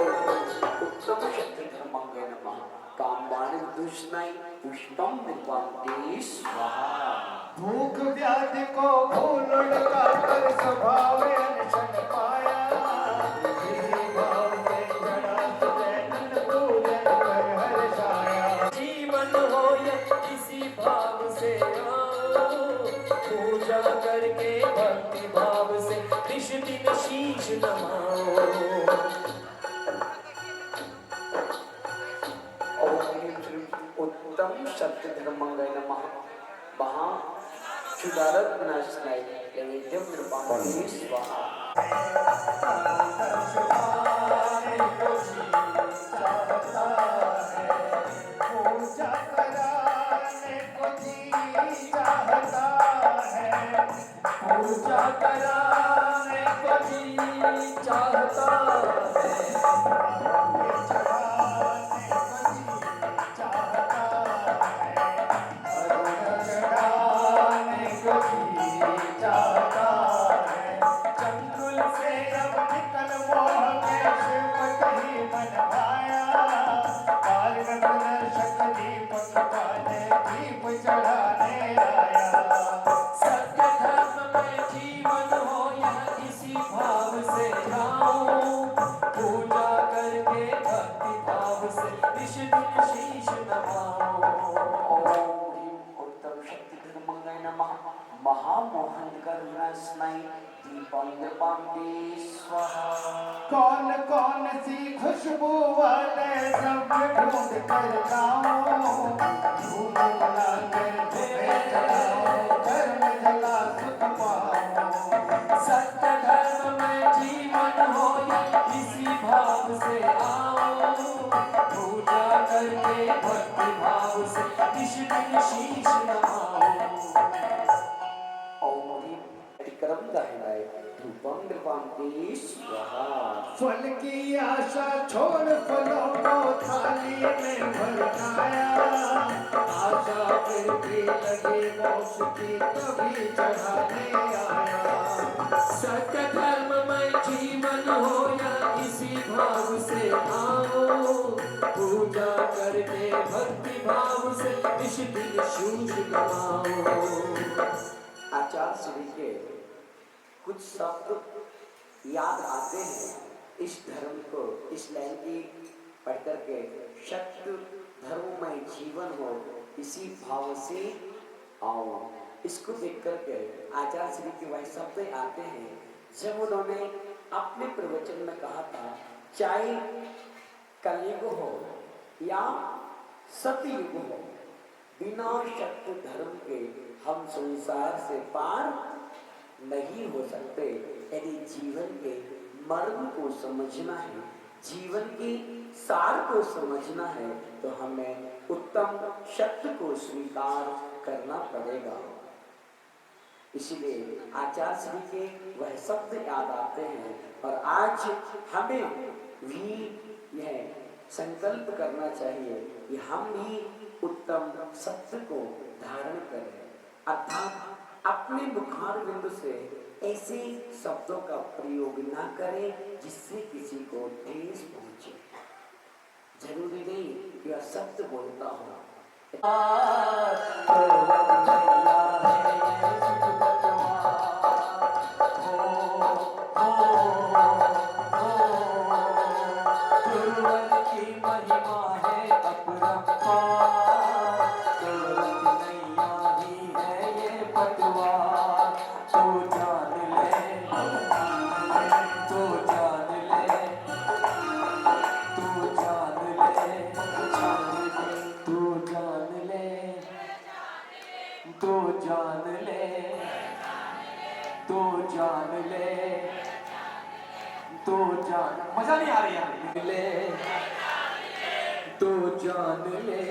[SPEAKER 2] उत्तम शक्ति मंगल नमः। कामवान दुष्णाय पुष्पम निपाते स्वाहा।
[SPEAKER 1] भूख व्याधि को भूल लगा कर स्वभाव अनशन पाया। इसी भाव से जड़ा सुजैन पूजन कर हर्षाया।
[SPEAKER 3] जीवन हो या इसी भाव से आओ। पूजा करके भक्ति भाव से निश दिन शीश नमाओ।
[SPEAKER 2] उत्तम सत्य धर्मांगाय नमः। महा सुधारक विनाशनाय नैवेद्यम निपाते स्वाहा।
[SPEAKER 1] पूजा कराने को जी चाहता है। पूजा कराने को जी चाहता है। चढ़ाने को जी
[SPEAKER 2] अंधकरुणस्मै दीपं दीपान्ते स्वाहा।
[SPEAKER 1] कौन कौन सी खुशबू वाले सब ढूंढ कर लाऊं, धूप जला कर धूप जलाऊं, धर्म जला सुख पाऊं।
[SPEAKER 3] सत्य धर्म में जीवन हो इसी भाव से आओ, पूजा करके भक्ति भाव से निश दिन शीश नमाओ।
[SPEAKER 2] ओम क्रम दहनाय धूपम दीपान्ते स्वाहा।
[SPEAKER 1] फल की आशा छोड़ फलों को थाली में भरनाया, आशा करके लगे मोक्ष की तभी चढ़ाने आया।
[SPEAKER 3] सत्य धर्म में जीवन हो या इसी भाव से आओ, पूजा करके भक्ति भाव से निश दिन शीश नमाओ।
[SPEAKER 2] आचार्य श्री के कुछ शब्द याद आते हैं इस धर्म को, इस लाइन की पढ़ करके, सत्य धर्म में जीवन हो इसी भाव से आओ। इसको देख करके आचार्य श्री के वह शब्द आते हैं जब उन्होंने अपने प्रवचन में कहा था, चाहे कलयुग हो या सतयुग हो, बिना सत्य धर्म के हम संसार से पार नहीं हो सकते। यदि जीवन के मर्म को समझना है, जीवन की सार को समझना है, तो हमें उत्तम सत्य को स्वीकार करना पड़ेगा। इसलिए आचार्य श्री के वह शब्द याद आते हैं और आज हमें भी यह संकल्प करना चाहिए कि हम भी उत्तम सत्य को धारण करें, अर्थात अपने मुखारविंद से ऐसे शब्दों का प्रयोग ना करें जिससे किसी को ठेस पहुंचे। जरूरी नहीं कि वह सत्य बोलता हो।
[SPEAKER 3] मजा नहीं आ रही है। ले तो जान ले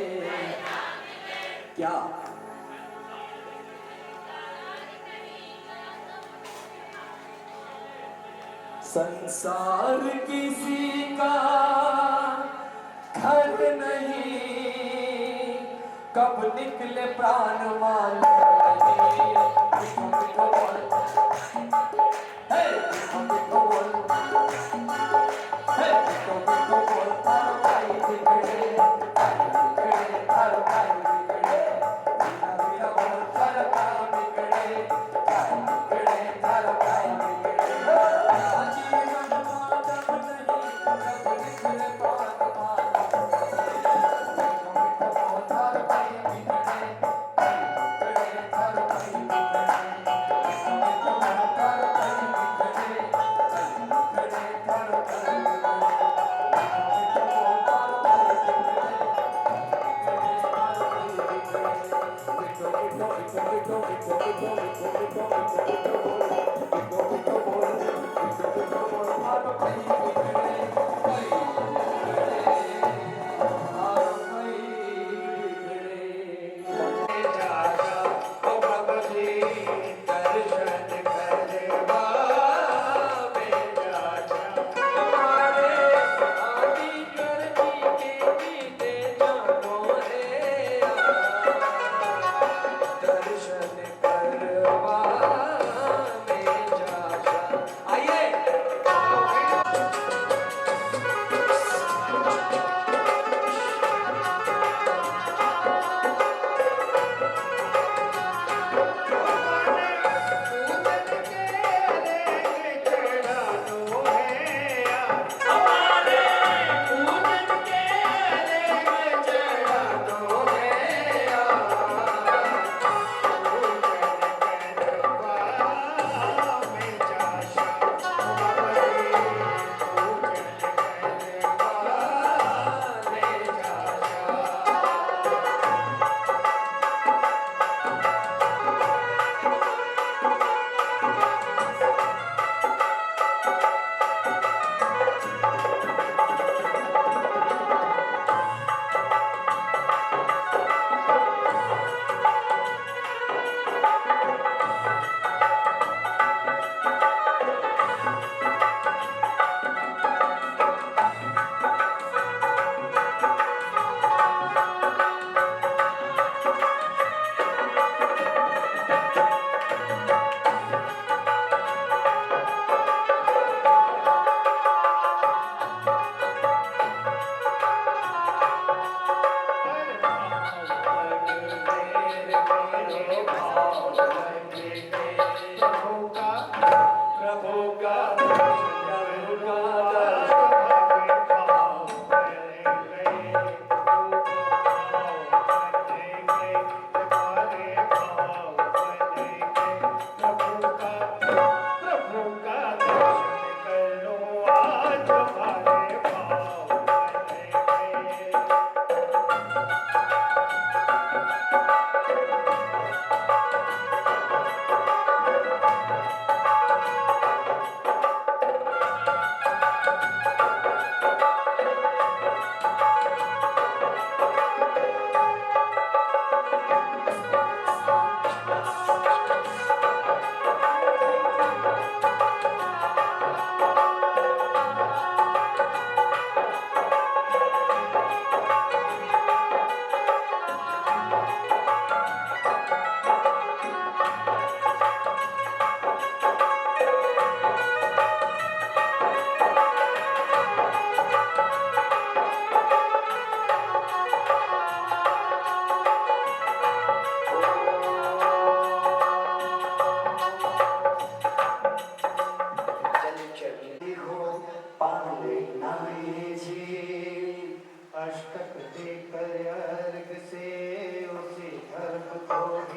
[SPEAKER 3] क्या संसार किसी का घर नहीं, कब निकले प्राण मालूम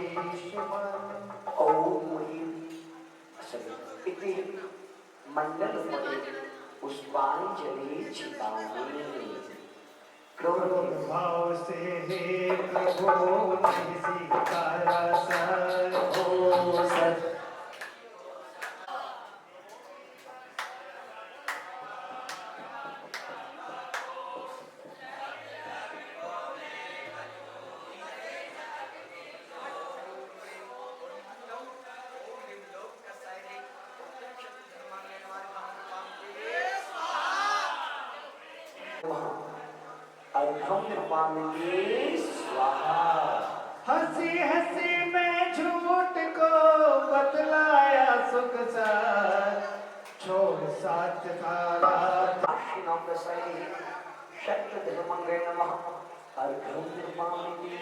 [SPEAKER 1] ईश्वर
[SPEAKER 2] ओम इति मंडलपते पुष्पांजलि चितामि।
[SPEAKER 1] क्रोध भाव से हे प्रभु नहीं स्वीकारा सर
[SPEAKER 2] हो सत। अर्घम निर्मामिके स्वाहा।
[SPEAKER 1] हंसी हंसी में झूठ को बतलाया सुख सर छोड़ साथ सारा
[SPEAKER 2] दाक्षिणाम दसाई शक्त धर्मंगे नमः। अर्घम निर्मामिके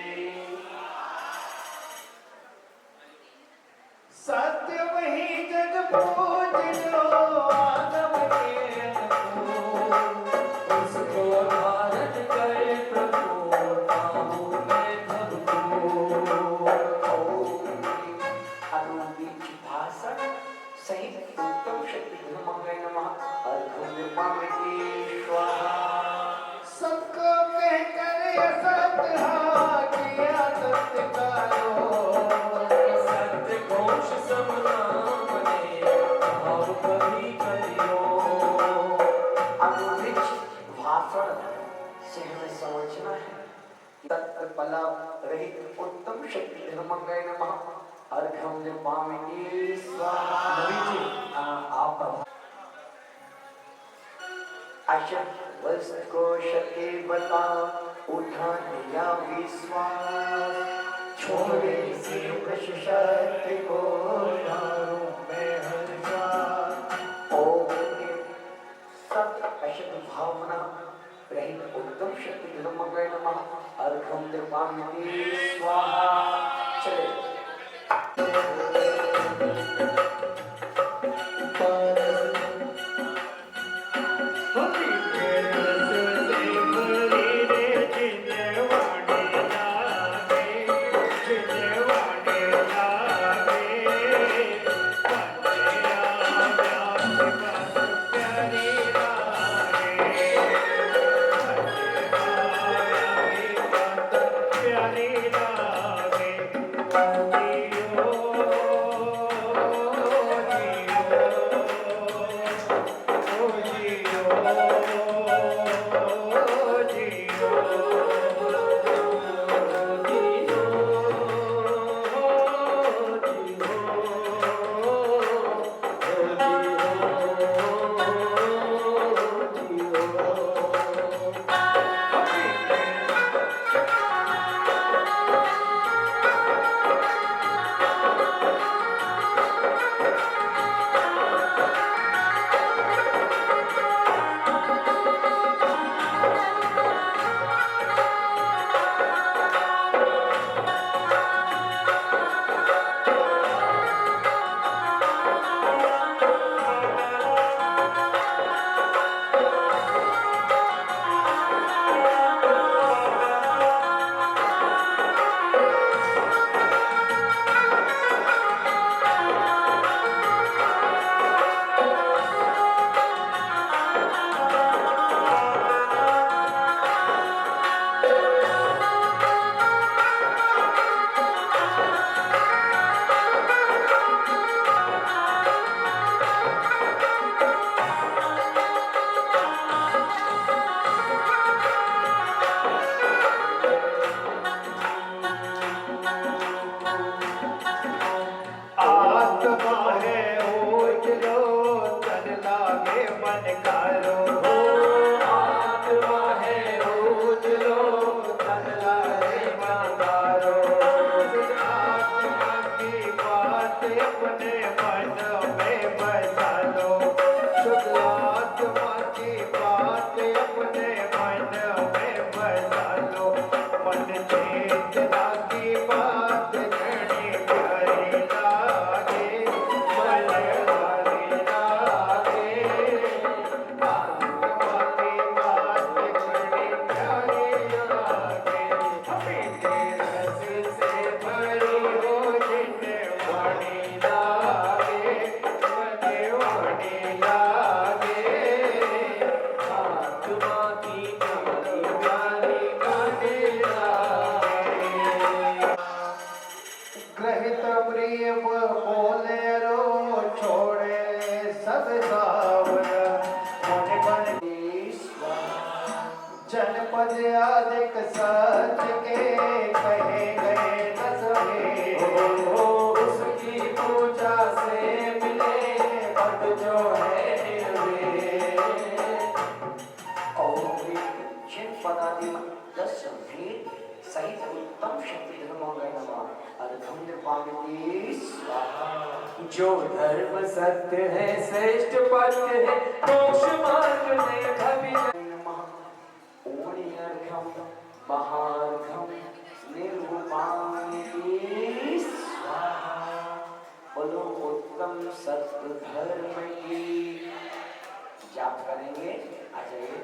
[SPEAKER 1] सत्य वही जग पूज जो आगम के अनुकूल।
[SPEAKER 3] उसको धारण करे प्रभु पाहु मैं तब को।
[SPEAKER 2] अनुबीज भाषण सहित उत्तम शक्ति धर्मंगे नमः। अर्घम निर्मामिके स्वाहा।
[SPEAKER 1] सबको कहकर असत्य हा किया सत्य कारो।
[SPEAKER 3] सत्य घोष समनामने भाव कभी करियो।
[SPEAKER 2] अनुबीज भाषण से हमें समझना है तत्पला रहित उत्तम शक्ति धर्मंगे नमः। अर्घम निर्मामिके स्वाहा।
[SPEAKER 3] नबी जी आप
[SPEAKER 2] अशक्त वस्त को शके बता उठा दिया विश्वास। छोड़े इसी वृष शक्ति को
[SPEAKER 1] दारों में हर श्वास।
[SPEAKER 2] ओम सत अशक्त भावना रहित उत्तम शक्ति धर्मंगे नमः। अर्घम निर्मामिके स्वाहा। चले की स्वाहा। जो धर्म सत्य है श्रेष्ठ पथ्य है मोक्ष मार्ग में भविष्य नमः। ओणियर्घम महार्घम निर्गुपान की स्वाहा। बोलो उत्तम सत्य धर्म की। जाप करेंगे। आ जाइए।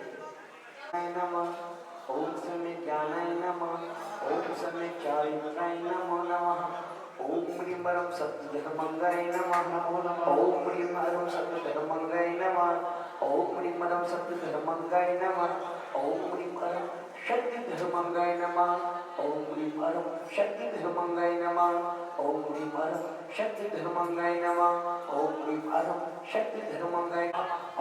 [SPEAKER 2] नमः ओम समय ज्ञानाय नमः ओम समय चारित्राय नमो नमः ओम ह्रीं परम सत्य धर्मंगाय नमः ओम ह्रीं परम सत्य धर्मंगाय नमः ओम ह्रीं परम सत्य धर्मंगाय नमः ओम ह्रीं परम शक्ति धर्मंगाय नमः ओम ह्रीं परम शक्ति धर्मंगाय नमः ओम ह्रीं परम शक्ति धर्मंगाय नमः ओम ह्रीं परम शक्ति धर्मंगाय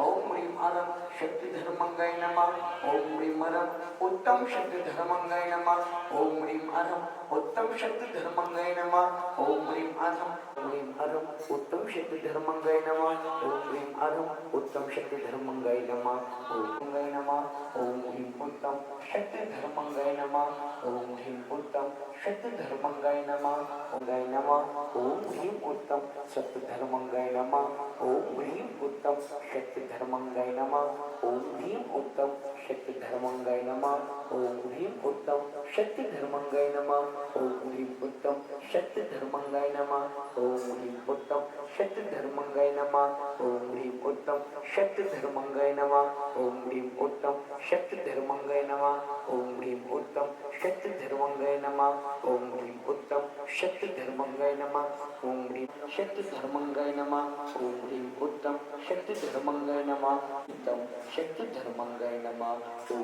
[SPEAKER 2] ओम ह्रीं परम शक्ति धर्मंगाय नमः ओम ह्रीं परम उत्तम शक्ति धर्मंगाय नमः ओम ह्रीं परम उत्तम शक्ति धर्मंगाय नमः ओम ह्रीं परम उत्तम शक्ति धर्मंगाय नमः ओम ह्रीं परम उत्तम शक्ति धर्मंगाय नमः ओम ह्रीं नमः ओम ह्रीं उत्तम शक्ति धर्मंगाय नमः ओम ह्रीं उत्तम शक्ति धर्मंगाय नमः ओम गाय नमः ओम ह्रीं उत्तम सत्य धर्मंगाय नमः ओम ह्रीं उत्तम शक्ति धर्मंगाय नमः ओम ह्रीं उत्तम शक्ति धर्मंगाय नमः ओम ह्रीं उत्तम शक्ति धर्मंगाय नमः ओम ह्रीं उत्तम शक्ति धर्मंगाय नमः ओम ह्रीं उत्तम शक्ति धर्मंगाय नमः ओम ह्रीं उत्तम शक्ति धर्मंगाय नमः ओम ह्रीं उत्तम शक्ति धर्मंगाय नमः ओम ह्रीं उत्तम शक्ति धर्मंगाय नमः ओम ह्रीं उत्तम शक्ति धर्मंगाय नमः ओम ह्रीं शक्ति धर्मंगाय नमः ओम ह्रीं उत्तम शक्ति धर्मंगाय नमः उत्तम शक्ति धर्मंगाय नमः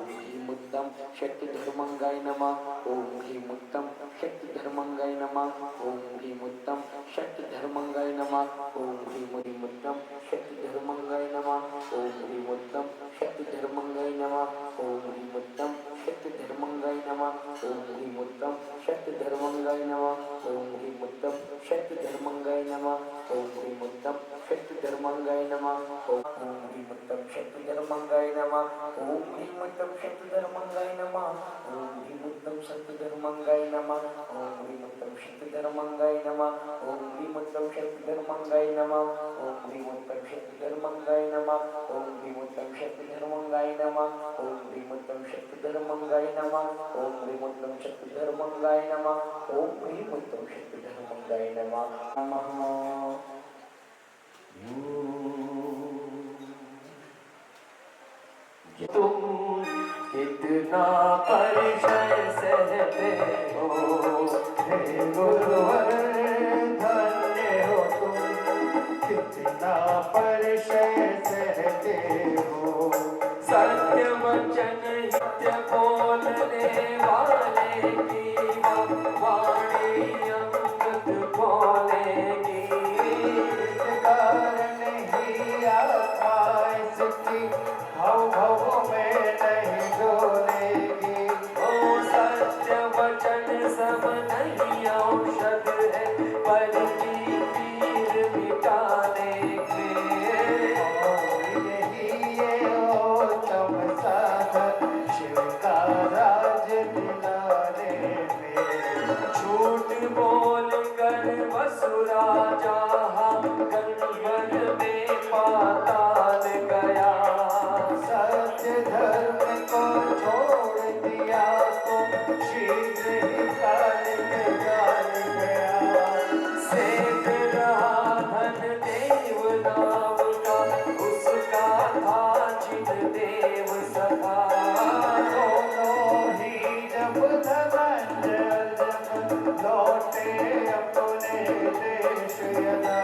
[SPEAKER 2] ओम ह्रीं उत्तम शक्ति धर्मंगाय नमः ओम ह्रीं उत्तम शक्ति धर्मंगाय नमः ओम ह्रीं उत्तम शक्ति धर्मंगाय नमः ओम ह्रीं उत्तम शक्ति धर्मंगाय नमः ओम ह्रीं उत्तम शक्ति धर्मंगाय नमः ओम ह्रीं उत्तम शक्ति धर्मंगाय नमः ओम ह्रीं उत्तम शक्ति धर्मंगाय नमः ओम ह्रीं उत्तम शक्ति धर्मंगाय नमः ओम ह्रीं उत्तम शक्ति धर्मंगाय नमः ओम ह्रीं उत्तम शक्ति धर्मंगाय नमः ओम ह्रीं उत्तम शक्ति धर्मंगाय नमः ओम ह्रीं उत्तम शक्ति धर्मंगाय नमः ओम ह्रीं उत्तम शक्ति धर्मंगाय नमः ओम ह्रीं उत्तम शक्ति धर्मंगाय नमः ओम ह्रीं उत्तम शक्ति धर्मंगाय नमः ओम ह्रीं उत्तम शक्ति धर्मंगाय नमः ओम ह्रीं उत्तम शक्ति धर्मंगाय नमः ओम ह्रीं उत्तम शक्ति धर्मंगाय नमः ओम ह्रीं उत्तम शक्ति धर्मंगाय नमः।
[SPEAKER 3] तुम कितना परिचय सहते हो
[SPEAKER 1] हे गुरुवर धन्य हो तुम कितना परिचय सहते हो।
[SPEAKER 3] सत्य वचन नित्य बोलने वाले की वाणी अमृत बोलेगी।
[SPEAKER 1] इस कारण ही आत्मा इसकी भव भव में नहीं डोलेगी।
[SPEAKER 3] ओ सत्य वचन सब नहीं औषध है पर की पीर मिटाने के।
[SPEAKER 1] और यही ये उत्तम साधन शिव का राज दिलाने में।
[SPEAKER 3] झूठ बोल कर वसुरा जहाँ गंगर में पाताल गया।
[SPEAKER 1] सत्य धर्म को छोड़ दिया तो शीघ्र ही काल में जाल गया।
[SPEAKER 3] सेठ रहा धन देव नाम का उसका था जिन देव सखा।
[SPEAKER 1] दोनों ही जब धनंजय जब लौटे अपने देश यदा।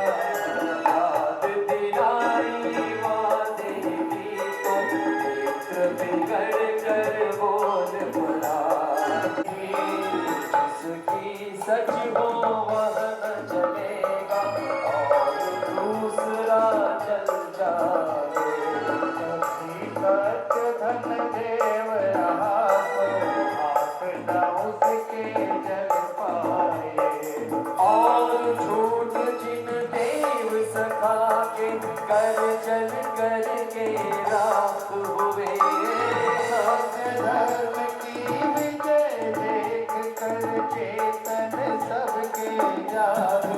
[SPEAKER 3] याद दिलाई माँ देवी को मित्र बिगड़ कर बोल पड़ा। जिसकी सच हो वह न चलेगा और दूसरा चल जाएगा।
[SPEAKER 1] सत्य धन देव रहा तो आप न उसके जग पाए।
[SPEAKER 3] और झूठ जिन देव सखा के कर चल कर के राख हुए।
[SPEAKER 1] सत्य धर्म की विजय देख कर चेतन सबके जागे।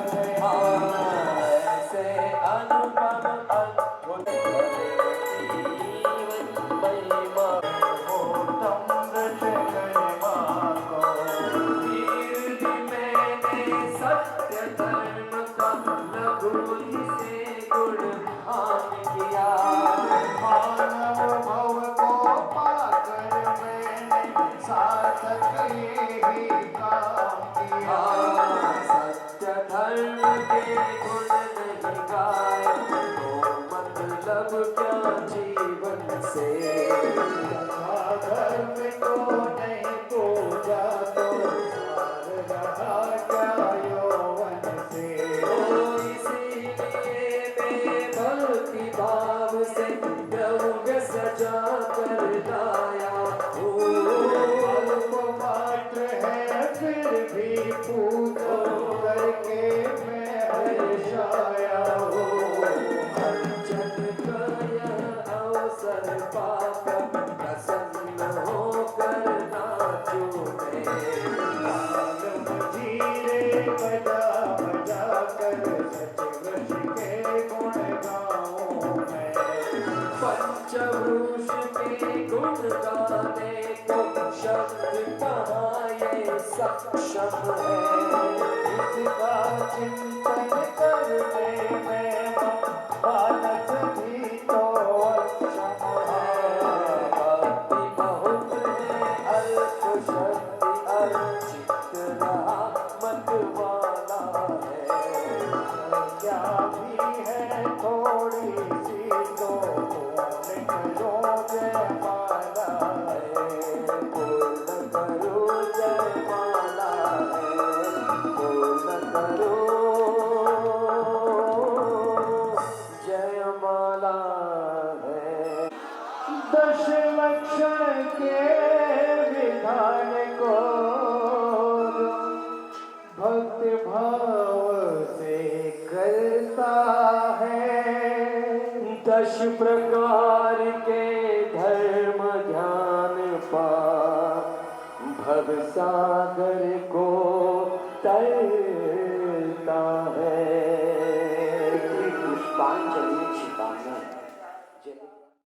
[SPEAKER 3] पंचभूष के गुण गाने को शब्द कहाँ ये सक्षम है।
[SPEAKER 1] इसका चिंतन करने में मानस भी तो अक्षम है।
[SPEAKER 3] भक्ति बहुत है अल्प शक्ति अर्चित रहा मत वाला है।
[SPEAKER 1] क्या भी है थोड़ी सी तो निकलो जयमाला है।
[SPEAKER 3] पूर्ण करो जयमाला है, पूर्ण करो जयमाला है।
[SPEAKER 1] दश लक्षण के विधान को भक्ति भाव से करता है।
[SPEAKER 3] 10 प्रकार के धर्म ध्यान पा भव सागर